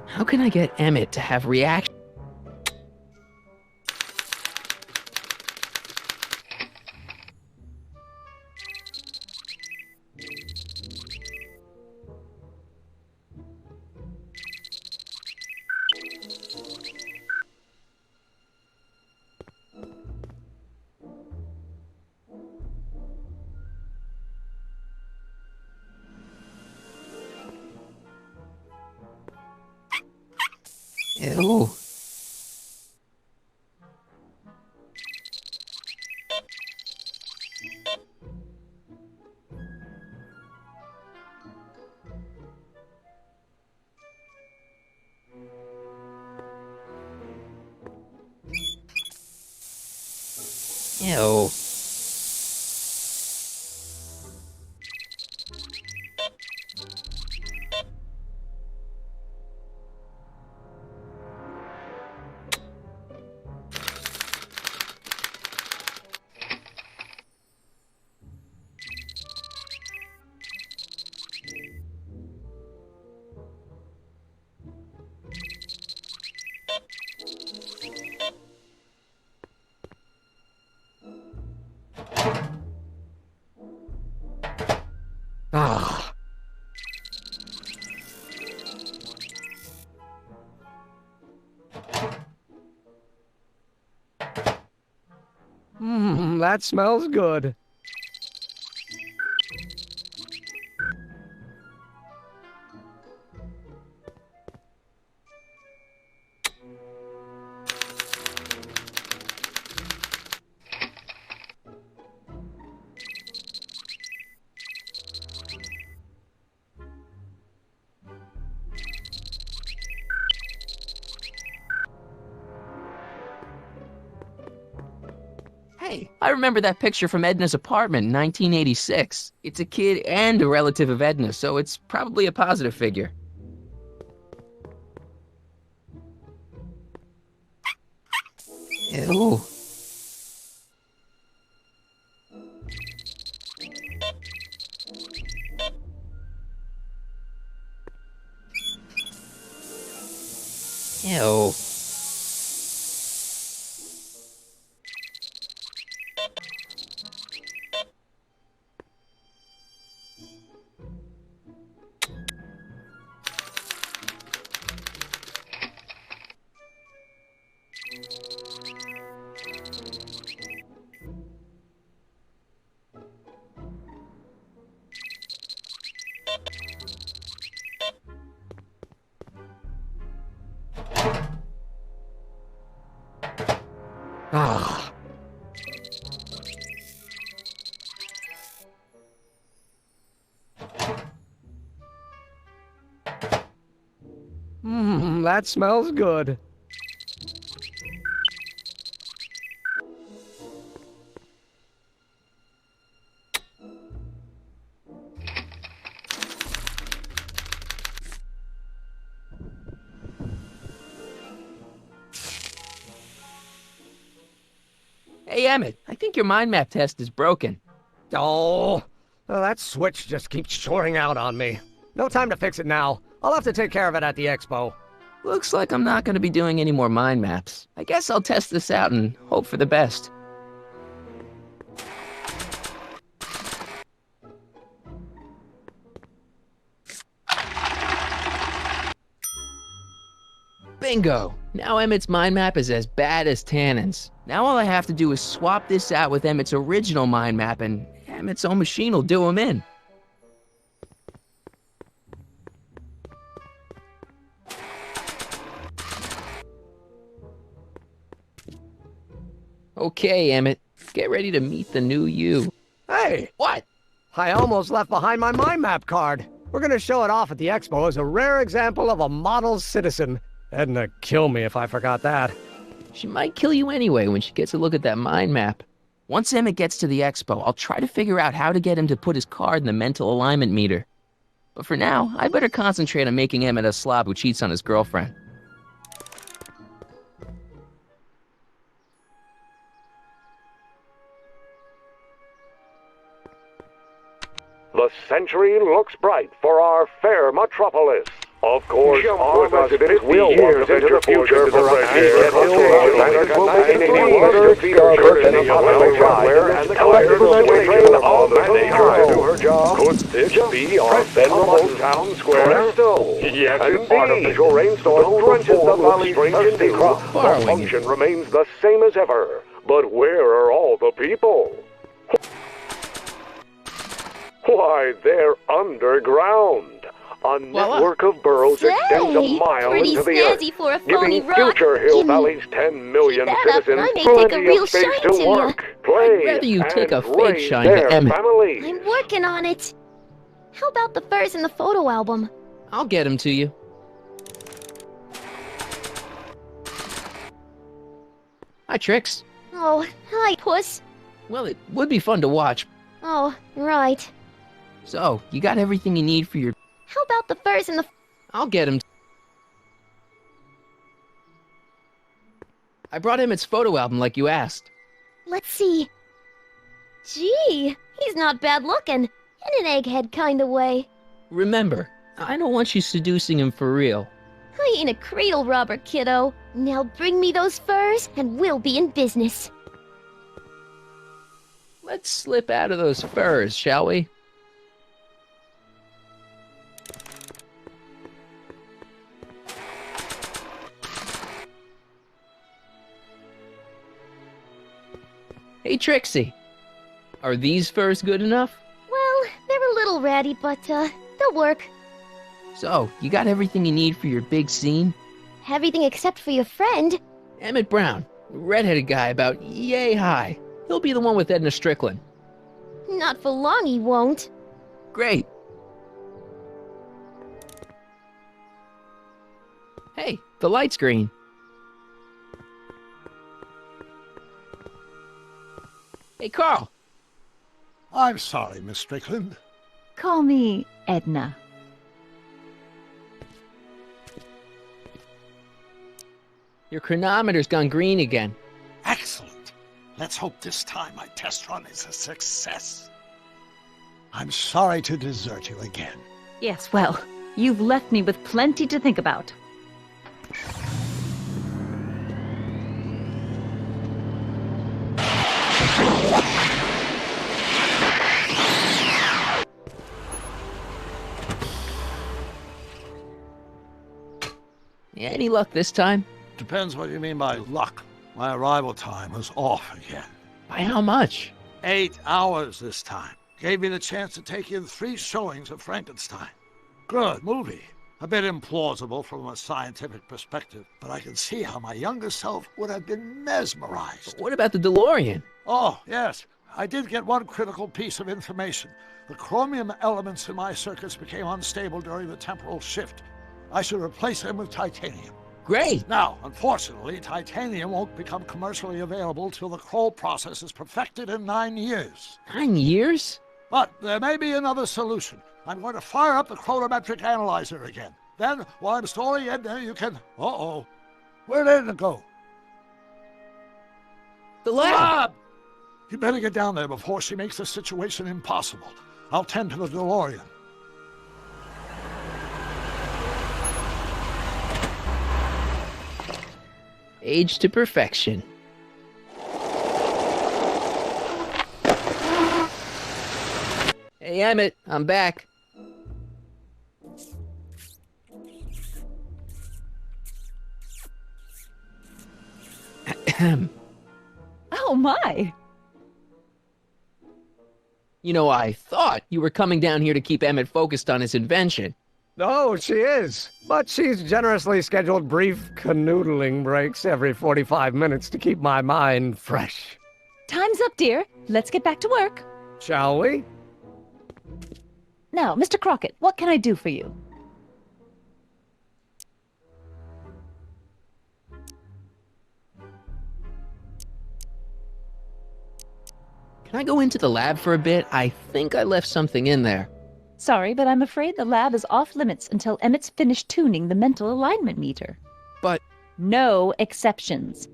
How can I get Emmett to have reaction? Ew. Ew. Ah. That smells good. Hey, I remember that picture from Edna's apartment in 1986. It's a kid and a relative of Edna, so it's probably a positive figure. Ew. Ew. Ah. That smells good. Hey, Emmett, I think your mind map test is broken. Oh, that switch just keeps shoring out on me. No time to fix it now. I'll have to take care of it at the expo. Looks like I'm not going to be doing any more mind maps. I guess I'll test this out and hope for the best. Bingo! Now Emmett's mind map is as bad as Tannen's. Now all I have to do is swap this out with Emmett's original mind map and Emmett's own machine will do him in. Okay, Emmett, get ready to meet the new you. Hey! What? I almost left behind my mind map card. We're gonna show it off at the expo as a rare example of a model citizen. Edna kill me if I forgot that. She might kill you anyway when she gets a look at that mind map. Once Emmett gets to the expo, I'll try to figure out how to get him to put his card in the mental alignment meter. But for now, I better concentrate on making Emmett a slob who cheats on his girlfriend. The century looks bright for our fair metropolis. Of course, our residents will want to venture future for a and Could this be our venerable town square? Yes, an artificial rainstorm drenches the valley strange indeed. The function remains the same as ever, but where are all the people? Why, they're underground. A network of burrows extends a mile into the earth, for a phony giving rock. future Hill Gimme. Valley's 10 million Keep that up, citizens I may take a plenty real of space shine to to ya. work, play, I'd rather you take a and fake raise shine to their Emmett. families. I'm working on it. How about the furs in the photo album? I'll get him to you. Hi, Trix. Oh, hi, Puss. Well, it would be fun to watch. Oh, right. So, you got everything you need for your... How about the furs in the... I'll get him. I brought him its photo album like you asked. Let's see. Gee, he's not bad looking. In an egghead kind of way. Remember, I don't want you seducing him for real. I ain't a cradle robber, kiddo. Now bring me those furs, and we'll be in business. Let's slip out of those furs, shall we? Hey, Trixie. Are these furs good enough? Well, they're a little ratty, but, they'll work. So, you got everything you need for your big scene? Everything except for your friend. Emmett Brown, redheaded guy about yay high. He'll be the one with Edna Strickland. Not for long, he won't. Great. Hey, the light's green. Hey, Carl. I'm sorry, Miss Strickland. Call me Edna. Your chronometer's gone green again. Excellent. Let's hope this time my test run is a success. I'm sorry to desert you again. Yes, well, you've left me with plenty to think about. Any luck this time? Depends what you mean by luck. My arrival time was off again. By how much? 8 hours this time. Gave me the chance to take in 3 showings of Frankenstein. Good movie. A bit implausible from a scientific perspective, but I can see how my younger self would have been mesmerized. But what about the DeLorean? Oh, yes. I did get one critical piece of information. The chromium elements in my circuits became unstable during the temporal shift. I should replace them with titanium. Great! Now, unfortunately, titanium won't become commercially available till the Kroll process is perfected in 9 years. 9 years? But there may be another solution. I'm going to fire up the chronometric analyzer again. Then, while I'm stalling Edna, you can... Uh-oh. Where'd Edna go? The lab! You better get down there before she makes the situation impossible. I'll tend to the DeLorean. Age to perfection. Hey, Emmett, I'm back. Oh, my. You know, I thought you were coming down here to keep Emmett focused on his invention. Oh, she is. But she's generously scheduled brief canoodling breaks every 45 minutes to keep my mind fresh. Time's up, dear. Let's get back to work. Shall we? Now, Mr. Crockett, what can I do for you? Can I go into the lab for a bit? I think I left something in there. Sorry, but I'm afraid the lab is off limits until Emmett's finished tuning the mental alignment meter. But... No exceptions.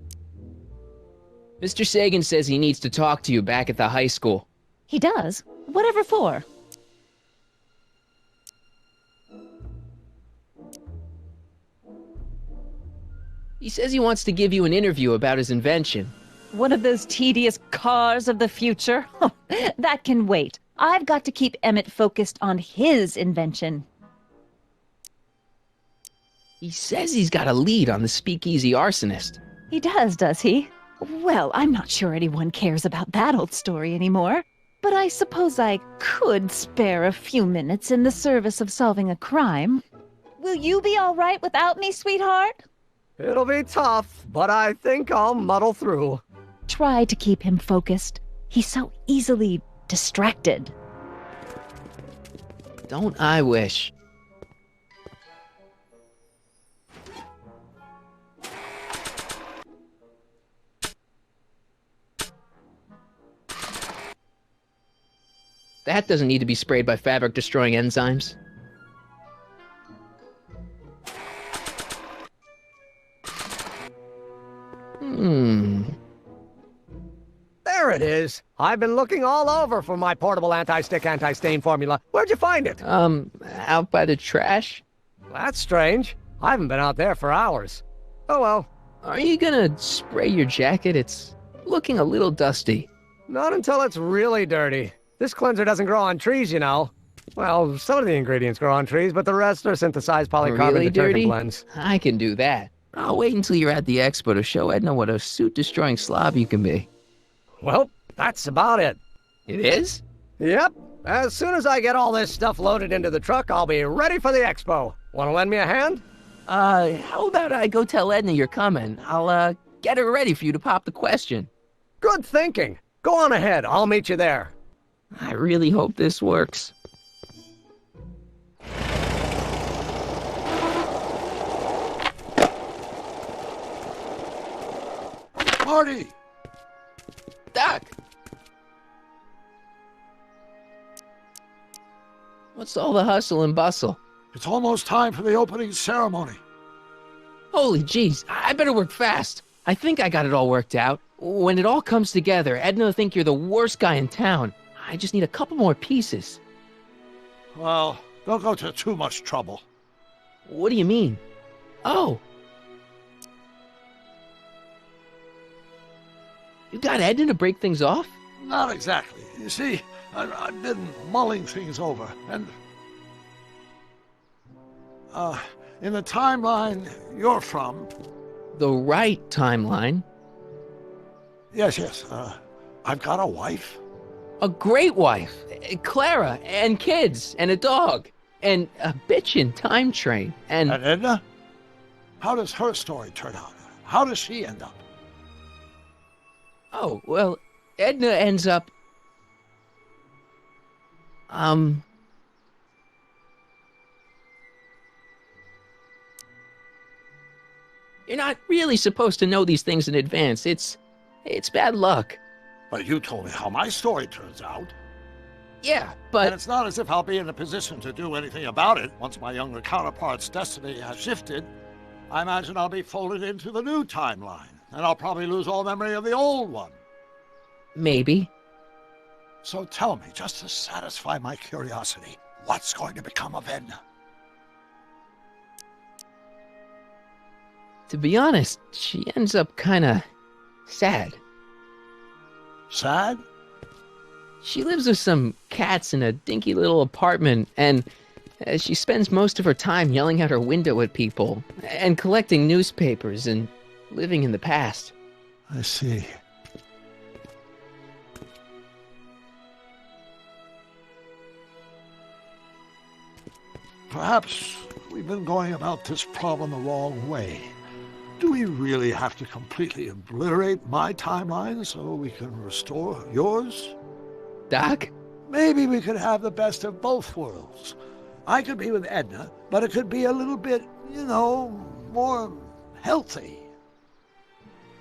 Mr. Sagan says he needs to talk to you back at the high school. He does? Whatever for? He says he wants to give you an interview about his invention. One of those tedious cars of the future? That can wait. I've got to keep Emmett focused on his invention. He says he's got a lead on the speakeasy arsonist. He does he? Well, I'm not sure anyone cares about that old story anymore. But I suppose I could spare a few minutes in the service of solving a crime. Will you be all right without me, sweetheart? It'll be tough, but I think I'll muddle through. Try to keep him focused. He's so easily distracted. Don't I wish? That doesn't need to be sprayed by fabric-destroying enzymes. There it is. I've been looking all over for my portable anti-stick, anti-stain formula. Where'd you find it? Out by the trash. That's strange. I haven't been out there for hours. Oh well. Are you gonna spray your jacket? It's looking a little dusty. Not until it's really dirty. This cleanser doesn't grow on trees, you know. Well, some of the ingredients grow on trees, but the rest are synthesized polycarbonate really detergent dirty? blends. I can do that. I'll wait until you're at the expo to show Edna what a suit-destroying slob you can be. Well, that's about it. It is? Yep. As soon as I get all this stuff loaded into the truck, I'll be ready for the expo. Want to lend me a hand? How about I go tell Edna you're coming? I'll, get her ready for you to pop the question. Good thinking. Go on ahead. I'll meet you there. I really hope this works. Marty! Doc! What's all the hustle and bustle? It's almost time for the opening ceremony. Holy jeez, I better work fast. I think I got it all worked out. When it all comes together, Edna will think you're the worst guy in town. I just need a couple more pieces. Well, don't go to too much trouble. What do you mean? Oh. You got Edna to break things off? Not exactly. You see, I've been mulling things over, and... in the timeline you're from... The right timeline? Yes. I've got a wife. A great wife. Clara, and kids, and a dog, and a bitchin' time train, and... And Edna? How does her story turn out? How does she end up? Oh, well, Edna ends up... You're not really supposed to know these things in advance. It's bad luck. But you told me how my story turns out. Yeah, but... And it's not as if I'll be in a position to do anything about it once my younger counterpart's destiny has shifted. I imagine I'll be folded into the new timeline, and I'll probably lose all memory of the old one. Maybe. So tell me, just to satisfy my curiosity, what's going to become of Edna? To be honest, she ends up kinda sad. Sad? She lives with some cats in a dinky little apartment, and she spends most of her time yelling out her window at people, and collecting newspapers, and living in the past. I see. Perhaps we've been going about this problem the wrong way. Do we really have to completely obliterate my timeline so we can restore yours? Doc? Maybe we could have the best of both worlds. I could be with Edna, but it could be a little bit, more healthy.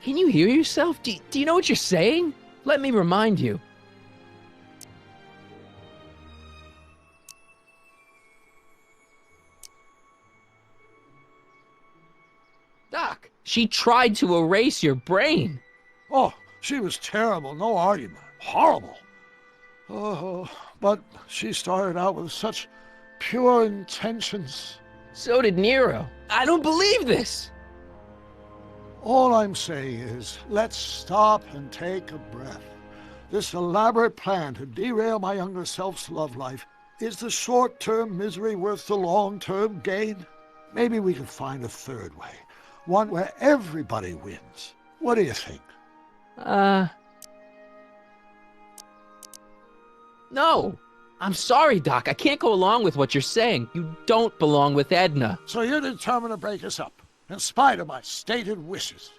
Can you hear yourself? Do you know what you're saying? Let me remind you. Doc, she tried to erase your brain. Oh, she was terrible, no argument. Horrible. Oh, but she started out with such pure intentions. So did Nero. I don't believe this. All I'm saying is, let's stop and take a breath. This elaborate plan to derail my younger self's love life, is the short-term misery worth the long-term gain? Maybe we can find a third way. One where everybody wins. What do you think? No. I'm sorry, Doc. I can't go along with what you're saying. You don't belong with Edna. So you're determined to break us up, in spite of my stated wishes?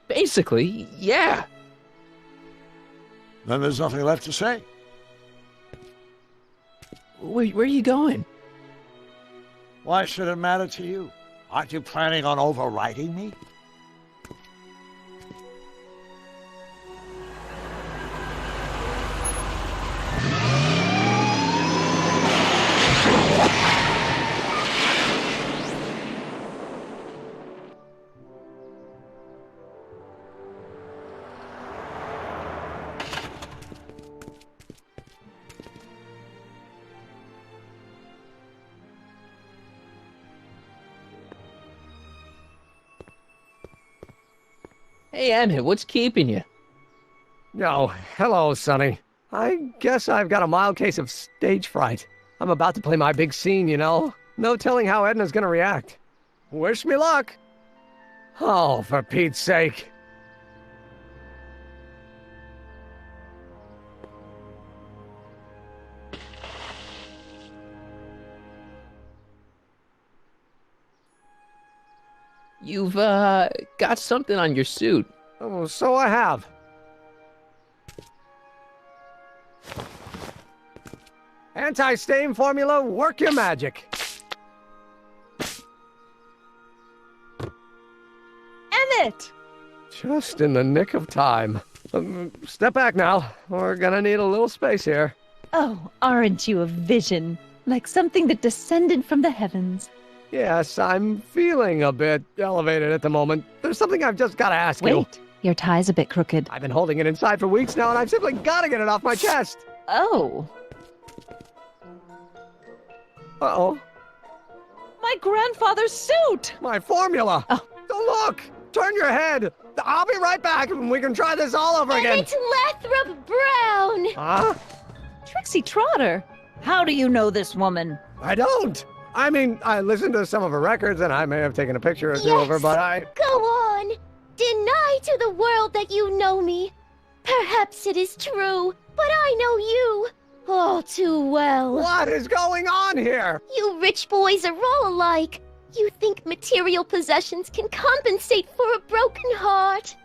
Basically, yeah. Then there's nothing left to say. Where are you going? Why should it matter to you? Aren't you planning on overriding me? Hey, Emmett, what's keeping you? Oh, hello, Sonny. I guess I've got a mild case of stage fright. I'm about to play my big scene, No telling how Edna's gonna react. Wish me luck. Oh, for Pete's sake. You've, got something on your suit. Oh, so I have. Anti-stain formula, work your magic. Emmett! Just in the nick of time. Step back now. We're gonna need a little space here. Oh, aren't you a vision? Like something that descended from the heavens. Yes, I'm feeling a bit elevated at the moment. There's something I've just got to ask you. Wait, your tie's a bit crooked. I've been holding it inside for weeks now, and I've simply got to get it off my chest. Oh. Uh-oh. My grandfather's suit! My formula! Oh. Look! Turn your head! I'll be right back, and we can try this all over again. It's Lathrop Brown! Huh? Trixie Trotter, how do you know this woman? I don't! I mean, I listened to some of her records, and I may have taken a picture or two of her, but I... Go on. Deny to the world that you know me. Perhaps it is true, but I know you all too well. What is going on here? You rich boys are all alike. You think material possessions can compensate for a broken heart.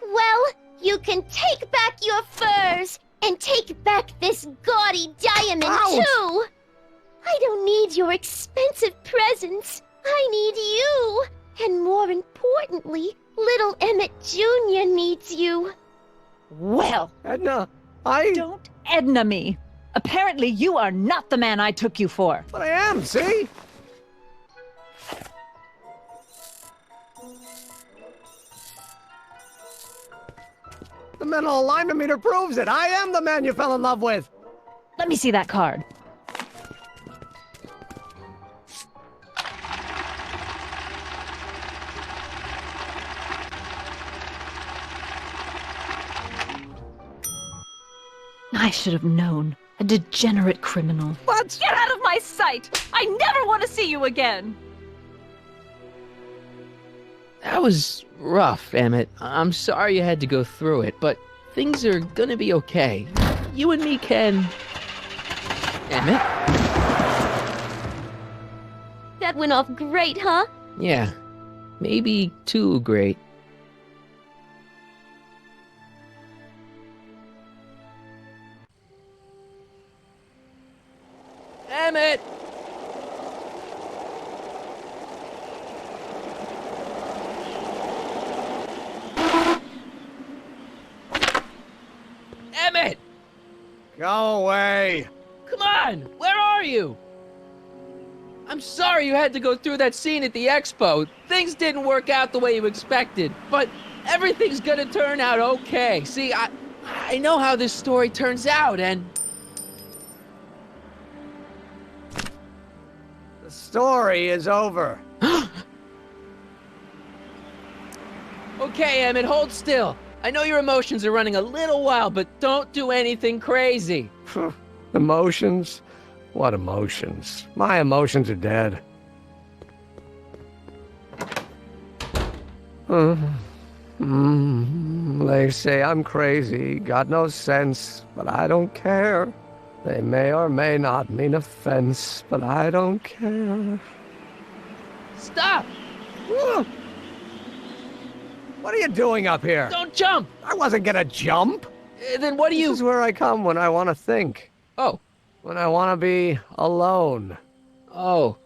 Well, you can take back your furs and take back this gaudy diamond, too. I don't need your expensive presents. I need you. And more importantly, little Emmett Jr. needs you. Well, Edna, Don't Edna me. Apparently you are not the man I took you for. But I am, see? The mental alignment meter proves it. I am the man you fell in love with. Let me see that card. I should have known. A degenerate criminal. What? Get out of my sight! I never want to see you again! That was rough, Emmett. I'm sorry you had to go through it, but things are gonna be okay. You and me can... Emmett? That went off great, huh? Yeah. Maybe too great. Emmett! Emmett! Go away. Come on! Where are you? I'm sorry you had to go through that scene at the expo. Things didn't work out the way you expected, but everything's gonna turn out okay. See, I know how this story turns out, and... The story is over. Okay, Emmett, hold still. I know your emotions are running a little wild, but don't do anything crazy. Emotions? What emotions? My emotions are dead. They say I'm crazy, got no sense, but I don't care. They may or may not mean offense, but I don't care. Stop! What are you doing up here? Don't jump! I wasn't gonna jump. Then what do you... This is where I come when I want to think. Oh. When I want to be alone. Oh.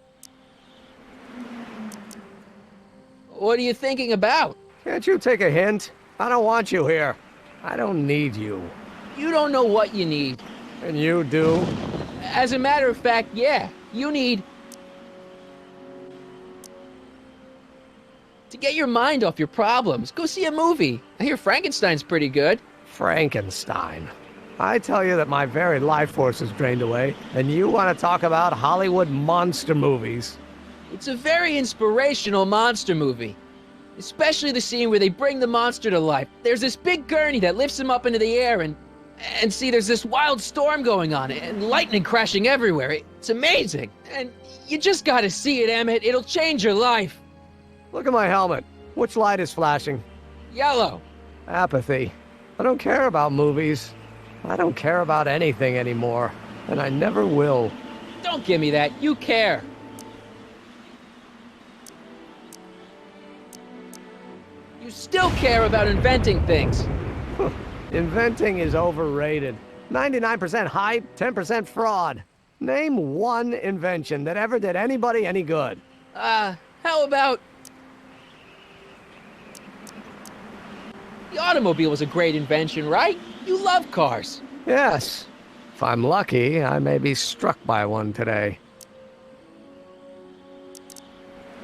What are you thinking about? Can't you take a hint? I don't want you here. I don't need you. You don't know what you need. And you do? As a matter of fact, yeah. You need... to get your mind off your problems. Go see a movie. I hear Frankenstein's pretty good. Frankenstein. I tell you that my very life force is drained away, and you want to talk about Hollywood monster movies. It's a very inspirational monster movie. Especially the scene where they bring the monster to life. There's this big gurney that lifts him up into the air, and see, there's this wild storm going on, and lightning crashing everywhere. It's amazing. And you just gotta see it, Emmett. It'll change your life. Look at my helmet. Which light is flashing? Yellow. Apathy. I don't care about movies. I don't care about anything anymore. And I never will. Don't give me that. You care. You still care about inventing things. Inventing is overrated. 99% hype, 10% fraud. Name one invention that ever did anybody any good. How about... the automobile was a great invention, right? You love cars. Yes. If I'm lucky, I may be struck by one today.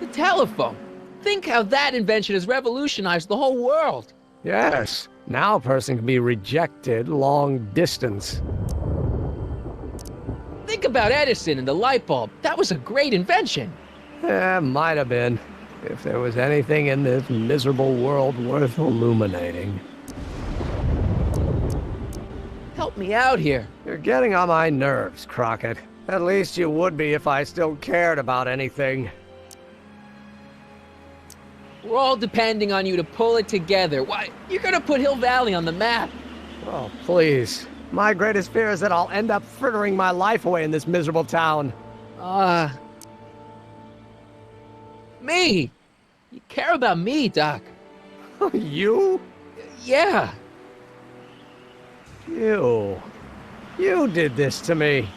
The telephone. Think how that invention has revolutionized the whole world. Yes. Now a person can be rejected long distance. Think about Edison and the light bulb. That was a great invention. Yeah, might have been. If there was anything in this miserable world worth illuminating. Help me out here. You're getting on my nerves, Crockett. At least you would be if I still cared about anything. We're all depending on you to pull it together. Why, you're gonna put Hill Valley on the map. Oh, please. My greatest fear is that I'll end up frittering my life away in this miserable town. Me! You care about me, Doc. You? Yeah. You did this to me.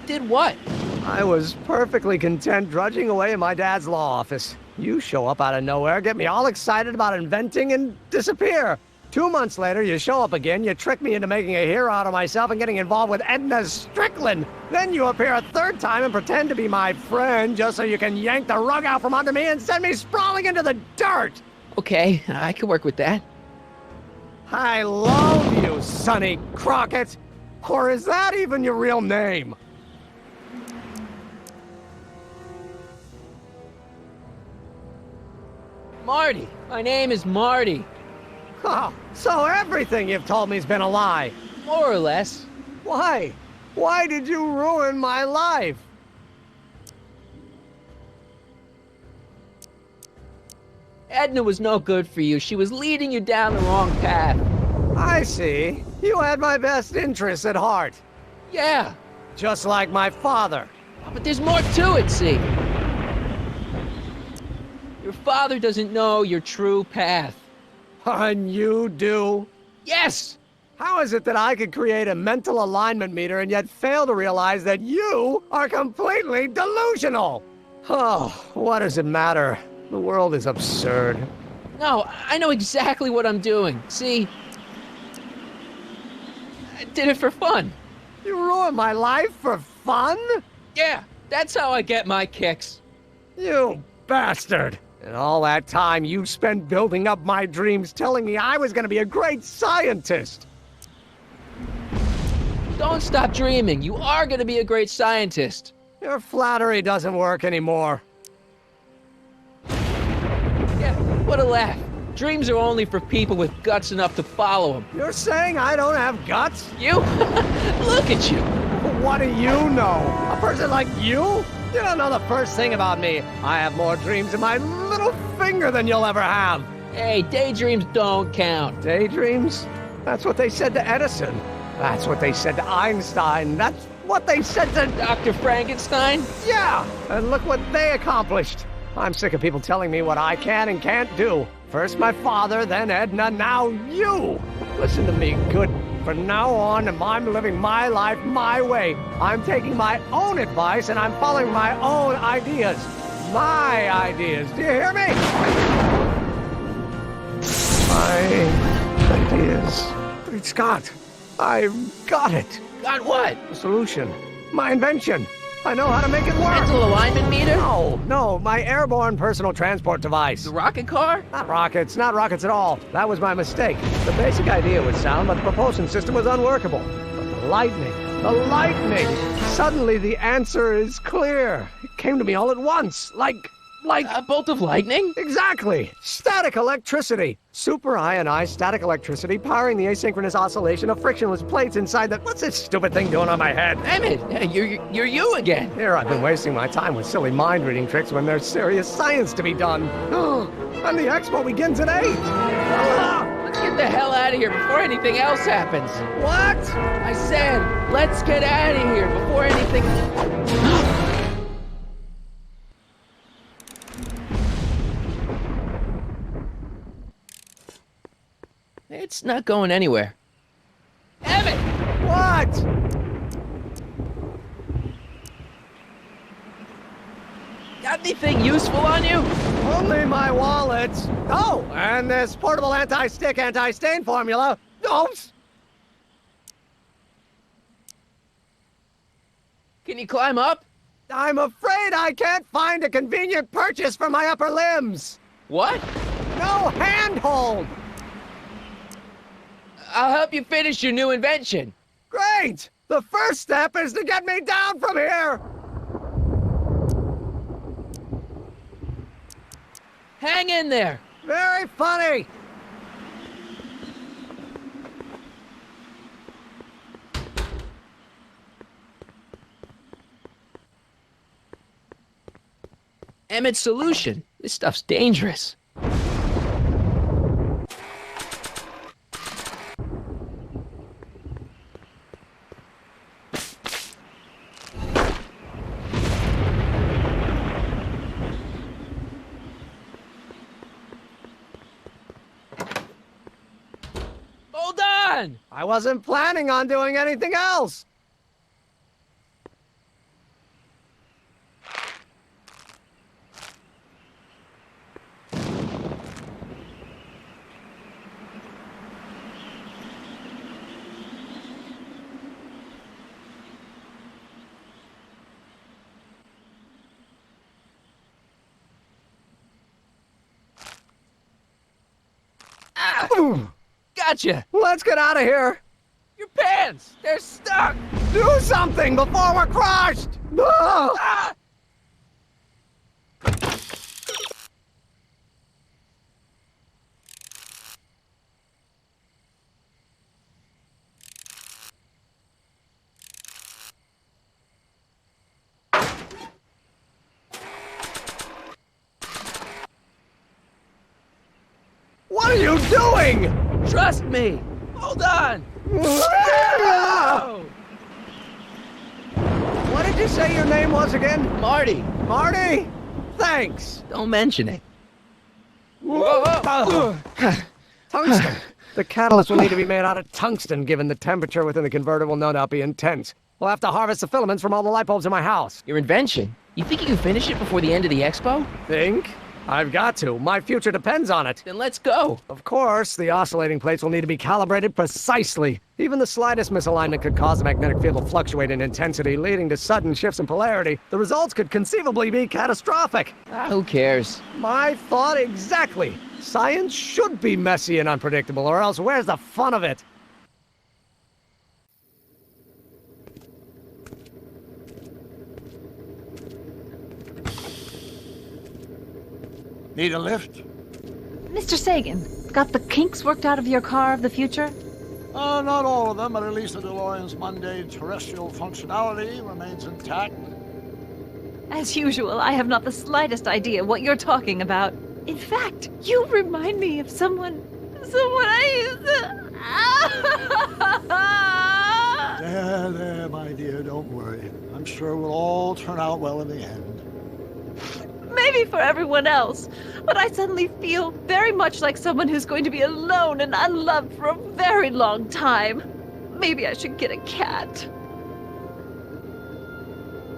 Did what? I was perfectly content drudging away in my dad's law office. You show up out of nowhere, get me all excited about inventing, and disappear. 2 months later, you show up again, you trick me into making a hero out of myself and getting involved with Edna Strickland. Then you appear a third time and pretend to be my friend just so you can yank the rug out from under me and send me sprawling into the dirt. Okay, I can work with that. I love you, Sonny Crockett. Or is that even your real name? Marty. My name is Marty. Oh, so everything you've told me's been a lie. More or less. Why? Why did you ruin my life? Edna was no good for you. She was leading you down the wrong path. I see. You had my best interests at heart. Yeah. Just like my father. But there's more to it, see? Your father doesn't know your true path. And you do? Yes! How is it that I could create a mental alignment meter and yet fail to realize that you are completely delusional? Oh, what does it matter? The world is absurd. No, I know exactly what I'm doing. See? I did it for fun. You ruined my life for fun? Yeah, that's how I get my kicks. You bastard! And all that time you spent building up my dreams, telling me I was gonna be a great scientist! Don't stop dreaming. You are gonna be a great scientist. Your flattery doesn't work anymore. Yeah, what a laugh. Dreams are only for people with guts enough to follow them. You're saying I don't have guts? You? Look at you. What do you know? A person like you? You don't know the first thing about me. I have more dreams in my little finger than you'll ever have. Hey, daydreams don't count. Daydreams? That's what they said to Edison. That's what they said to Einstein. That's what they said to Dr. Frankenstein? Yeah, and look what they accomplished. I'm sick of people telling me what I can and can't do. First my father, then Edna, now you. Listen to me, good. From now on, I'm living my life my way. I'm taking my own advice and I'm following my own ideas. My ideas. Do you hear me? My ideas. Great Scott. I've got it. Got what? The solution. My invention. I know how to make it work. Mental alignment meter? No, my airborne personal transport device. The rocket car? Not rockets at all. That was my mistake. The basic idea was sound, but the propulsion system was unworkable. But the lightning. Suddenly the answer is clear. It came to me all at once, like a bolt of lightning? Exactly. Static electricity. Super ionized static electricity powering the asynchronous oscillation of frictionless plates inside the... What's this stupid thing doing on my head? Emmett, you're you again. Here I've been wasting my time with silly mind-reading tricks when there's serious science to be done. And the expo begins at 8. Let's get the hell out of here before anything else happens. What? I said, let's get out of here before anything... It's not going anywhere. Emmett! What? Got anything useful on you? Only my wallet. Oh, and this portable anti-stick, anti-stain formula. Oops! Can you climb up? I'm afraid I can't find a convenient purchase for my upper limbs. What? No handhold! I'll help you finish your new invention. Great! The first step is to get me down from here! Hang in there. Very funny! Emmett's solution. This stuff's dangerous. Hold on! I wasn't planning on doing anything else. Gotcha! Let's get out of here. Your pants! They're stuck! Do something before we're crushed! Ah! What are you doing? Trust me! Hold on! What did you say your name was again? Marty! Marty? Thanks. Don't mention it. Tungsten. The catalyst will need to be made out of tungsten, given the temperature within the converter will no doubt be intense. We'll have to harvest the filaments from all the light bulbs in my house. Your invention? You think you can finish it before the end of the expo? Think? I've got to. My future depends on it. Then let's go. Of course, the oscillating plates will need to be calibrated precisely. Even the slightest misalignment could cause the magnetic field to fluctuate in intensity, leading to sudden shifts in polarity. The results could conceivably be catastrophic. Who cares? My thought exactly. Science should be messy and unpredictable, or else where's the fun of it? Need a lift? Mr. Sagan, got the kinks worked out of your car of the future? Not all of them, but at least the DeLorean's mundane terrestrial functionality remains intact. As usual, I have not the slightest idea what you're talking about. In fact, you remind me of someone I used to... There, my dear, don't worry. I'm sure we'll all turn out well in the end. Maybe for everyone else, but I suddenly feel very much like someone who's going to be alone and unloved for a very long time. Maybe I should get a cat.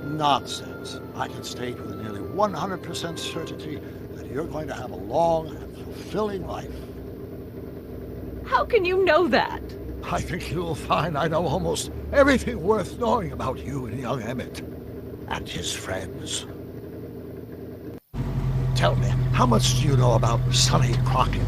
Nonsense. I can state with nearly 100% certainty that you're going to have a long and fulfilling life. How can you know that? I think you'll find I know almost everything worth knowing about you and young Emmett and his friends. Tell me, how much do you know about Sonny Crockett?